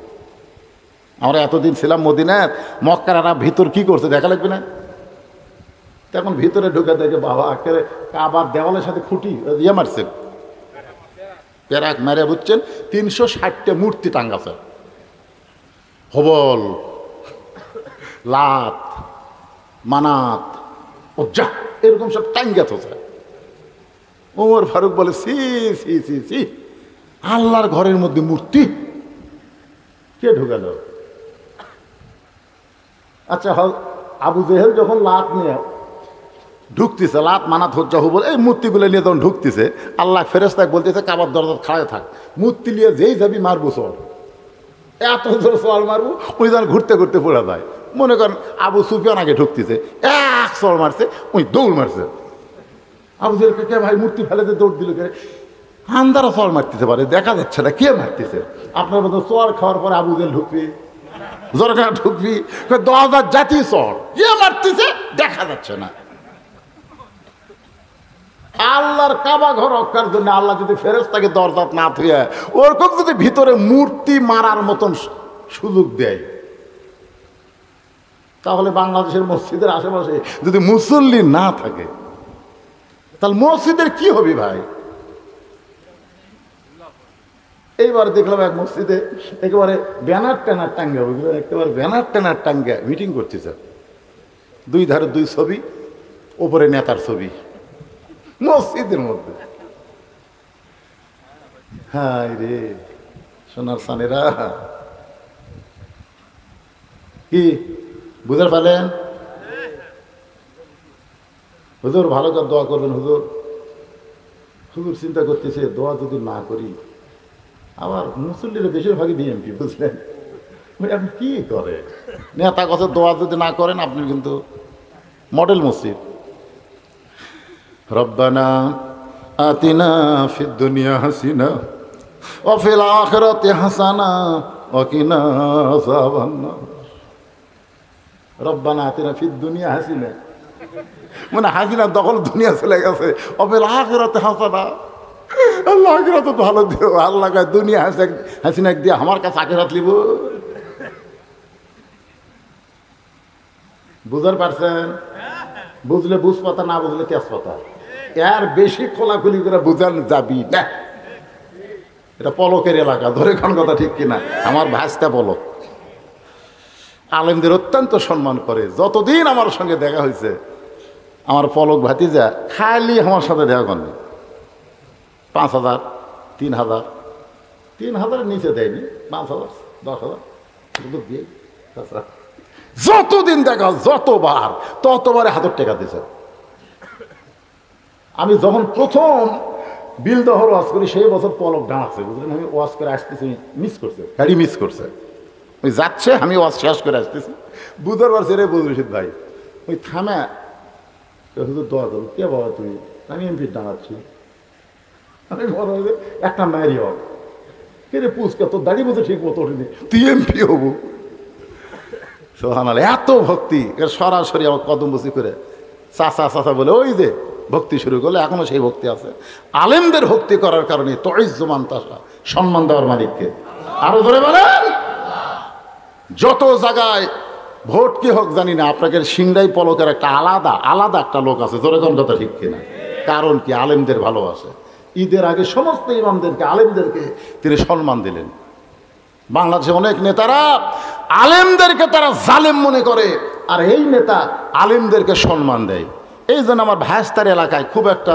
আমরা এতদিন ছিলাম মদিনায়, মক্কার আর ভিতর কি করছে দেখা লাগবে না? তখন ভিতরে ঢুকে দেখে বাবা একেবারে কাবার দেওয়ালের সাথে খুঁটি ইয়ে মারছে, প্যারাক মেরে বুঝছেন 360টা মূর্তি টাঙ্গাছে। হবল, লাত, মানাত, উজ্জা, এরকম সব টাঙ্গাত হচ্ছে। ওমর ফারুক বলে সি সি সি সি, আল্লাহর ঘরের মধ্যে মূর্তি কে ঢুকালো? আচ্ছা আবু জেহেল যখন লাত নিয়ে ঢুকতেছে লাত মানাত হজ্জা হুবল এই মূর্তিগুলো নিয়ে যখন ঢুকতেছে আল্লাহ ফেরেশতাকে বলতেছে কাবার দরজা খাড়ায় থাক, মূর্তি নিয়ে যেই যাবি মারবো চল, এত জোর চল মারবো উনি যখন ঘুরতে ঘুরতে পড়ে যায়। মনে করেন আবু সুফিয়ান আগে ঢুকতেছে, এক চল মারছে, উনি দৌড় মারছে। আবু জেলকে কে ভাই মূর্তি ফেলেতে দৌড় দিল কে? আন্দারা চল মারতেছে পারে, দেখা যাচ্ছে না কে মারতেছে। আপনার মতো চর খাওয়ার পরে আবু জেল ঢুকবি, জরখানা ঢুকবি, 10,000 জাতি চর, কে মারতেছে দেখা যাচ্ছে না। আল্লাহর কাবা ঘর রক্ষার জন্য আল্লাহ যদি ফেরেশতাকে দরজাত না থুয়ে ওরকম যদি ভিতরে মূর্তি মারার মতন সুযোগ দেয়, তাহলে বাংলাদেশের মসজিদের আশেপাশে যদি মুসল্লি না থাকে তাহলে মসজিদের কি হবে ভাই? এইবার দেখলাম এক মসজিদে একেবারে ব্যানার ট্যানার টাঙ্গে হবে, একেবারে ব্যানার ট্যানার টাঙ্গে মিটিং করতেছে, দুই ধারে দুই ছবি, ওপরে নেতার ছবি মসজিদের মধ্যে। হায় রে সোনার সানেরা, কি বুঝতে পারলেন? হুজুর ভালো করে দোয়া করবেন। হুজুর হুজুর চিন্তা করতেছে দোয়া যদি না করি, আবার মুসল্লিরা বেশিরভাগই বিএনপি, বুঝলেন? আপনি কি করে নেতা কথা দোয়া যদি না করেন আপনি কিন্তু মডেল মসজিদ। রব্বানা আতিনা ফিদ দুনিয়া হাসিনা ওয়া ফিল আখিরাতি হাসানা ওয়া কিনা আযাবান্নার। রব্বানা আতিনা ফিদ দুনিয়া হাসিনা, মানে হাসিনা দখল দুনিয়া চলে গেছে, ওয়া ফিল আখিরাতি হাসানা, আল্লাহ আখিরাত ভালো দিও। আল্লাহ কয় দুনিয়া হাসিনা দিয়ে আমার কাছে আখিরাত লিব। বুঝতে পারছেন? বুঝলে বুঝ পাতা, না বুঝলে তেজ পাতা। এর বেশি খোলাখুলি করে বুঝান যাবি না। এটা পলকের এলাকা, ধরে কোন কথা ঠিক কিনা? আমার ভাইস্তা পলক আলেমদের অত্যন্ত সম্মান করে। যতদিন আমার সঙ্গে দেখা হয়েছে আমার পলক ভাতিজা খালি আমার সাথে দেখা করেনি। 5,000, 3,000, 3,000-এর নিচে দেয়নি, 5,000, 10,000 দিয়ে। যতদিন দেখা যতবার ততবারে হাতের টেকা দিয়েছে। আমি যখন প্রথম বিলদহর ওয়াজ করি সেই বছর পলক ডানাচ্ছে, বুঝলেন? আমি ওয়াজ করে আসতেছি, মিস করছে, গাড়ি মিস করছে, ওই যাচ্ছে, আমি ওয়াজ শেষ করে আসতেছি, বুধবার পারছে রে বুঝ রশিদ ভাই, ওই থামে শুধু দোয়া করো। কে বাবা তুই? আমি এমপি ডানাচ্ছি। আমি বড় হয়ে একটা মায়েরই হোক, কে রে পুচকা তোর দাড়ি মতো ঠিক মতো ওঠেনি, তুই এমপি হবো। সোহানাল এত ভক্তি, সরাসরি আমার কদম বসি করে চাচা চাচা বলে ওই যে ভক্তি শুরু করলে এখনো সেই ভক্তি আছে। আলেমদের ভক্তি করার কারণে তইজ্জমান তাসা, সম্মান দেওয়ার মালিককে। আরো ধরে বলেন, যত জায়গায় ভোট কি হোক জানি না, আপনাকে সিংড়াই পলকের একটা আলাদা একটা লোক আছে, ধরে কোন কথা ঠিক কিনা? কারণ কি? আলেমদের ভালোবাসে। ঈদের আগে সমস্ত ইমামদেরকে, আলেমদেরকে তিনি সম্মান দিলেন। বাংলাদেশে অনেক নেতারা আলেমদেরকে তারা জালেম মনে করে, আর এই নেতা আলেমদেরকে সম্মান দেয়। এই জন্য আমার ভাইস্তার এলাকায় খুব একটা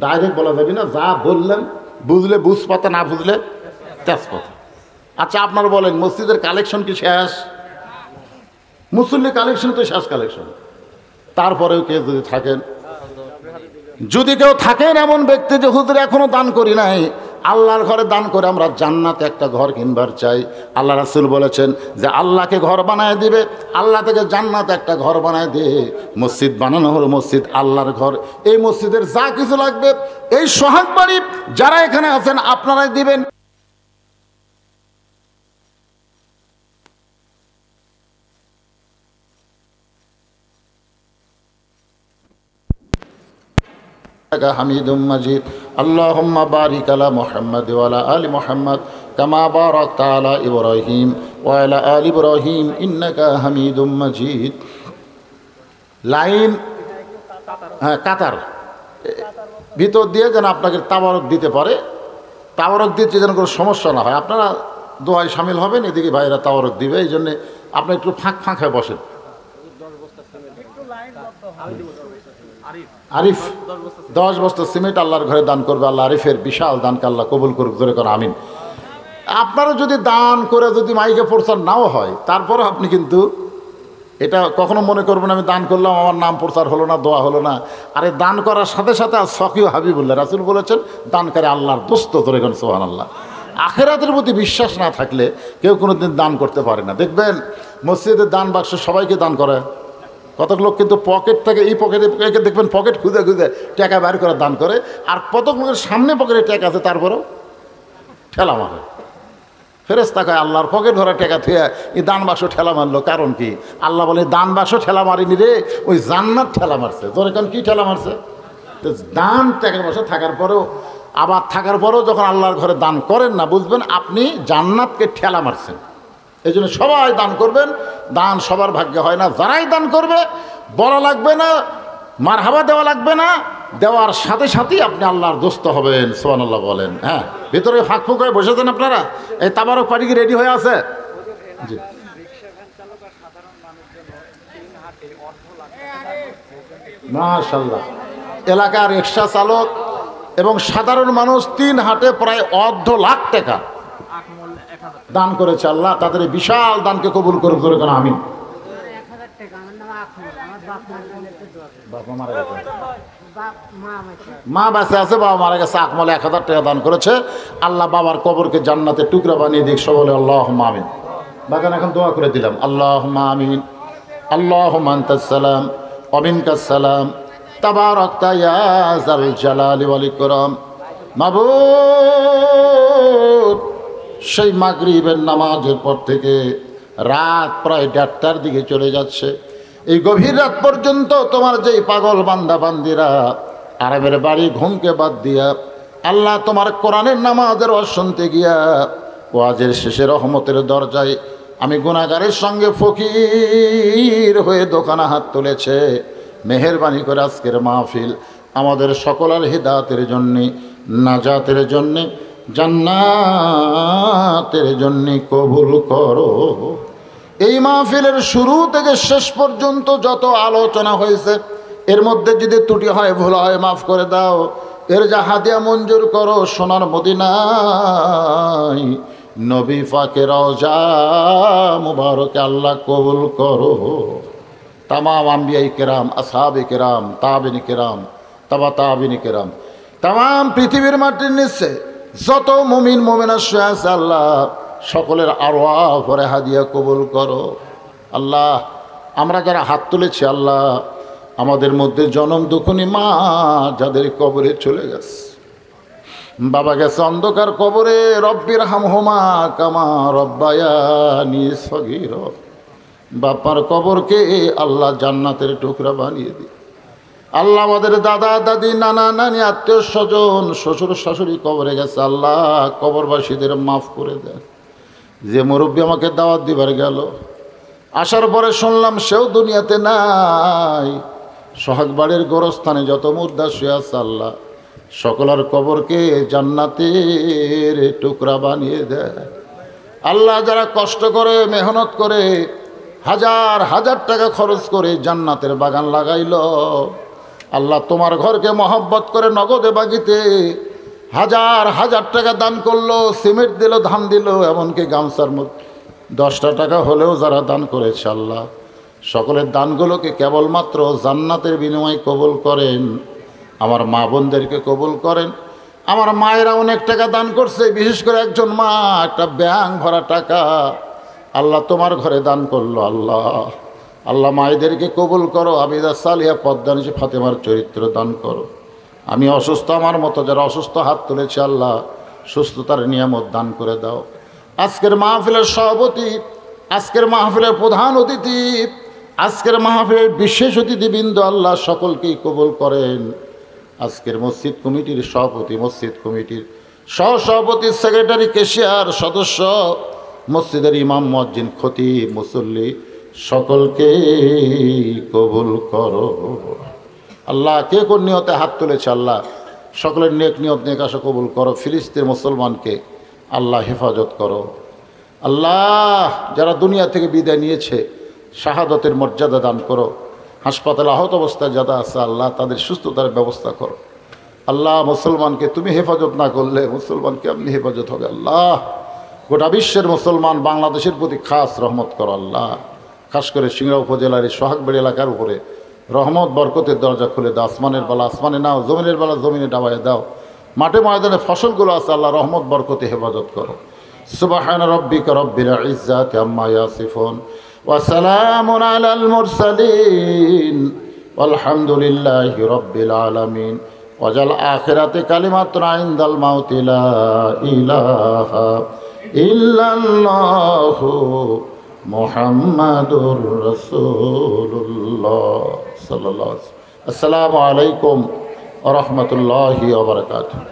ডাইরেক্ট বলা যাবে না, যা বললেন বুঝলে বুঝ পাতা, না বুঝলে তেজপাতা। আচ্ছা আপনারা বলেন, মসজিদের কালেকশন কি শেষ? মুসল্লি কালেকশন তো শেষ কালেকশন। তারপরেও কেউ যদি কেউ থাকেন এমন ব্যক্তি যে হুজুর এখনো দান করি নাই, আল্লাহর ঘরে দান করে আমরা জান্নাতে একটা ঘর কিনবার চাই। আল্লাহ রাসূল বলেছেন যে আল্লাহকে ঘর বানায় দিবে, আল্লাহ থেকে জান্নাতে একটা ঘর বানায় দিয়ে মসজিদ বানানো হলো মসজিদ আল্লাহর ঘর। এই মসজিদের যা কিছু লাগবে এই সোহাগ বাড়ি যারা এখানে আছেন আপনারাই দিবেন। হামিদুম মাজিদ। আল্লাহুম্মা বারিক আলা মুহাম্মাদ ওয়া আলা আলি মুহাম্মাদ কামা বারাকতা আলা ইব্রাহিম ওয়া আলা আলি ইব্রাহিম ইন্নাকা হামিদুম মাজিদ। লাইন, হ্যাঁ, কাতার ভিতর দিয়ে যেন আপনাকে তাবারক দিতে পারে, তাবারক দিতে যেন কোনো সমস্যা না হয়। আপনারা দোয়ায় শামিল হবেন, এদিকে ভাইরা তাবারক দিবে, এই জন্যে আপনি একটু ফাঁক হয়ে বসেন। আরিফ 10 বস্তা সিমেন্ট আল্লাহর ঘরে দান করবে। আল্লাহ আরিফের বিশাল দানকে আল্লাহ কবুল করুক, জোরে করে আমিন। আপনারা যদি দান করে যদি মাইকে প্রচার নাও হয়, তারপরে আপনি কিন্তু এটা কখনো মনে করবেন আমি দান করলাম আমার নাম প্রচার হলো না, দোয়া হলো না। আরে দান করার সাথে সাথে আর সকিও হাবিবুল্লাহ রাসূল বলেছেন দানকারী আল্লাহর দোস্ত। তোর এখন সুবহানাল্লাহ। আখিরাতের প্রতি বিশ্বাস না থাকলে কেউ কোনোদিন দান করতে পারে না। দেখবেন মসজিদের দান বাক্স সবাইকে দান করে, কতক লোক কিন্তু পকেট থেকে এই পকেটে দেখবেন পকেট খুঁজে খুঁজে টাকা বাইর করে দান করে, আর কতক লোকের সামনে পকেটে টাকা আছে তারপরেও ঠেলা মারে। ফেরেশতা কয় আল্লাহর পকেট ভরা টাকা থুয়ে এই দান বাক্স ঠেলা মারলো, কারণ কি? আল্লাহ বলে দান বাক্স ঠেলা মারিনি রে, ওই জান্নাত ঠেলা মারছে। তোর এখন কি ঠেলা মারছে? তো দান টাকার বাক্স থাকার পরেও, আবার থাকার পরেও যখন আল্লাহর ঘরে দান করেন না, বুঝবেন আপনি জান্নাতকে ঠেলা মারছেন। এই জন্য সবাই দান করবেন। দান সবার ভাগ্যে হয় না। যারাই দান করবে বলা লাগবে না, মারহাবা দেওয়া লাগবে না, দেওয়ার সাথে সাথেই আপনি আল্লাহর দোস্ত হবেন। সুবহানাল্লাহ বলেন। হ্যাঁ, ভিতরে ফাঁক ফুক হয়ে বসেছেন আপনারা। এই তাবারক পানি কি রেডি হয়ে আছে? জি, মাশাআল্লাহ। এলাকার রিক্সা চালক এবং সাধারণ মানুষ 3 হাটে প্রায় 1.5 লাখ টাকা দান করেছে। আল্লাহ তাদের বিশাল দানকে কবুল করুক। ধরে কেন আমিন। মা বাঁচে আছে, বাবা মারা গেছে, আকমলে 1000 টাকা দান করেছে। আল্লাহ বাবার কবরকে জান্নাতে টুকরা বানিয়ে দিক। সব বলে আল্লাহুম্মা আমিন। বাগান এখন দোয়া করে দিলাম, আল্লাহুম্মা আমিন। আল্লাহুম্মা আনতাস সালাম ওয়া মিনকাস সালাম তাবারাকতা ইয়া যাল জালালি ওয়াল ইকরাম। মাবুদ, সেই মাগরিবের নামাজের পর থেকে রাত প্রায় 1:30টার দিকে চলে যাচ্ছে। এই গভীর রাত পর্যন্ত তোমার যেই পাগল বান্দা বান্দিরা আরামের বাড়ি ঘুমকে বাদ দিয়া আল্লাহ তোমার কোরআনের নামাজের ওয়াজ শুনতে গিয়া ওয়াজের শেষে রহমতের দরজায় আমি গুনাহগারের সঙ্গে ফকির হয়ে দোকানে হাত তুলেছে। মেহেরবানি করে আজকের মাহফিল আমাদের সকলের হিদায়াতের জন্যে, নাজাতের জন্যে, জান্নাতের জন্যে কবুল করো। এই মাহফিলের শুরু থেকে শেষ পর্যন্ত যত আলোচনা হয়েছে এর মধ্যে যদি ত্রুটি হয়, ভুল হয়, মাফ করে দাও। এর যা হাদিয়া মঞ্জুর করো সোনার মদিনায় নবী পাকের রওজা মুবারকে আল্লাহ কবুল করো। তামাম আম্বিয়াই কেরাম, আসহাবে কেরাম, তাবিনী কেরাম, তাবা তাবিনী কেরাম, তামাম পৃথিবীর মাটির নিচে যত মুমিন মুমিনা শুয়ে আছে আল্লাহ সকলের আরওয়াহ ভরে হাদিয়া কবুল করো। আল্লাহ আমরা যারা হাত তুলেছি আল্লাহ আমাদের মধ্যে জনম দুঃখনী মা যাদের কবরে চলে গেছে, বাবা গেছে অন্ধকার কবরে, রব্বির হামহুমা কামা রব্বায়ানি সগীরা, বাপার কবরকে আল্লাহ জান্নাতের টুকরা বানিয়ে দিই। আল্লাহ আমাদের দাদা দাদি নানা নানি আত্মীয় স্বজন শ্বশুর শাশুড়ি কবরে গেছে আল্লাহ কবরবাসীদের মাফ করে দেয়। যে মুরব্বী আমাকে দাওয়াত দিবার গেল, আসার পরে শুনলাম সেও দুনিয়াতে নাই। সোহাগ বাড়ির গোরস্থানে যত মুর্দা শুয়ে আছে আল্লাহ সকলের কবরকে জান্নাতের টুকরা বানিয়ে দেয়। আল্লাহ যারা কষ্ট করে মেহনত করে হাজার হাজার টাকা খরচ করে জান্নাতের বাগান লাগাইল, আল্লাহ তোমার ঘরকে মহব্বত করে নগদে বাগিতে হাজার হাজার টাকা দান করলো, সিমেন্ট দিল, ধান দিল, এমনকি গামছার মধ্যে 10টা টাকা হলেও যারা দান করেছে আল্লাহ সকলের দানগুলোকে কেবলমাত্র জান্নাতের বিনিময়ে কবুল করেন। আমার মা বোনদেরকে কবুল করেন। আমার মায়েরা অনেক টাকা দান করছে, বিশেষ করে একজন মা একটা ব্যাংক ভরা টাকা আল্লাহ তোমার ঘরে দান করলো। আল্লাহ আল্লাহ মায়েদেরকে কবুল করো। আবিদা সালিহা পদ্মানিসি ফাতেমার চরিত্র দান করো। আমি অসুস্থ, আমার মতো যারা অসুস্থ হাত তুলেছে আল্লাহ সুস্থতার নিয়ামত দান করে দাও। আজকের মাহফিলের সভাপতি, আজকের মাহফিলের প্রধান অতিথি, আজকের মাহফিলের বিশেষ অতিথিবৃন্দ আল্লাহ সকলকেই কবুল করেন। আজকের মসজিদ কমিটির সভাপতি, মসজিদ কমিটির সহসভাপতি, সেক্রেটারি, কেশিয়ার, সদস্য, মসজিদের ইমাম, মুয়াজ্জিন, খতিব, মুসল্লি সকলকে কবুল করো। আল্লাহ কে কোন নিয়তে হাত তুলেছে আল্লাহ সকলের নেক নিয়ত নেক আশা কবুল করো। ফিলিস্তিন মুসলমানকে আল্লাহ হেফাজত করো। আল্লাহ যারা দুনিয়া থেকে বিদায় নিয়েছে শাহাদতের মর্যাদা দান করো। হাসপাতালে আহত অবস্থায় যারা আছে আল্লাহ তাদের সুস্থতার ব্যবস্থা করো। আল্লাহ মুসলমানকে তুমি হেফাজত না করলে মুসলমানকে আপনি হেফাজত হবে। আল্লাহ গোটা বিশ্বের মুসলমান বাংলাদেশের প্রতি খাস রহমত করো। আল্লাহ খাস করে সিংড়া উপজেলার এই সোহাগবাড়ি এলাকার উপরে রহমত বরকতের দরজা খুলে দাও। আসমানের বেলা আসমানে নাও, জমিনের বেলা জমিনে ডাবায় দাও। মাঠে ময়দানে ফসলগুলো আছে আল্লাহ রহমত বরকতে হেফাজত করো। সুবহান রাব্বিকা রব্বিল ইজ্জাতি আম্মা ইয়াসিফুন ওয়া সালামুন আলাল মুরসালিন আলহামদুলিল্লাহি রাব্বিল আলামিন। ওয়াজাল আখিরাতে কালিমাতুন ইনদাল মাউতি লা ইলাহা ইল্লাল্লাহু মুহাম্মাদুর রাসূলুল্লাহ সাল্লাল্লাহু আলাইহি ওয়াসাল্লাম। আসসালামু আলাইকুম ওয়া রাহমাতুল্লাহি ওয়া বারাকাতুহু।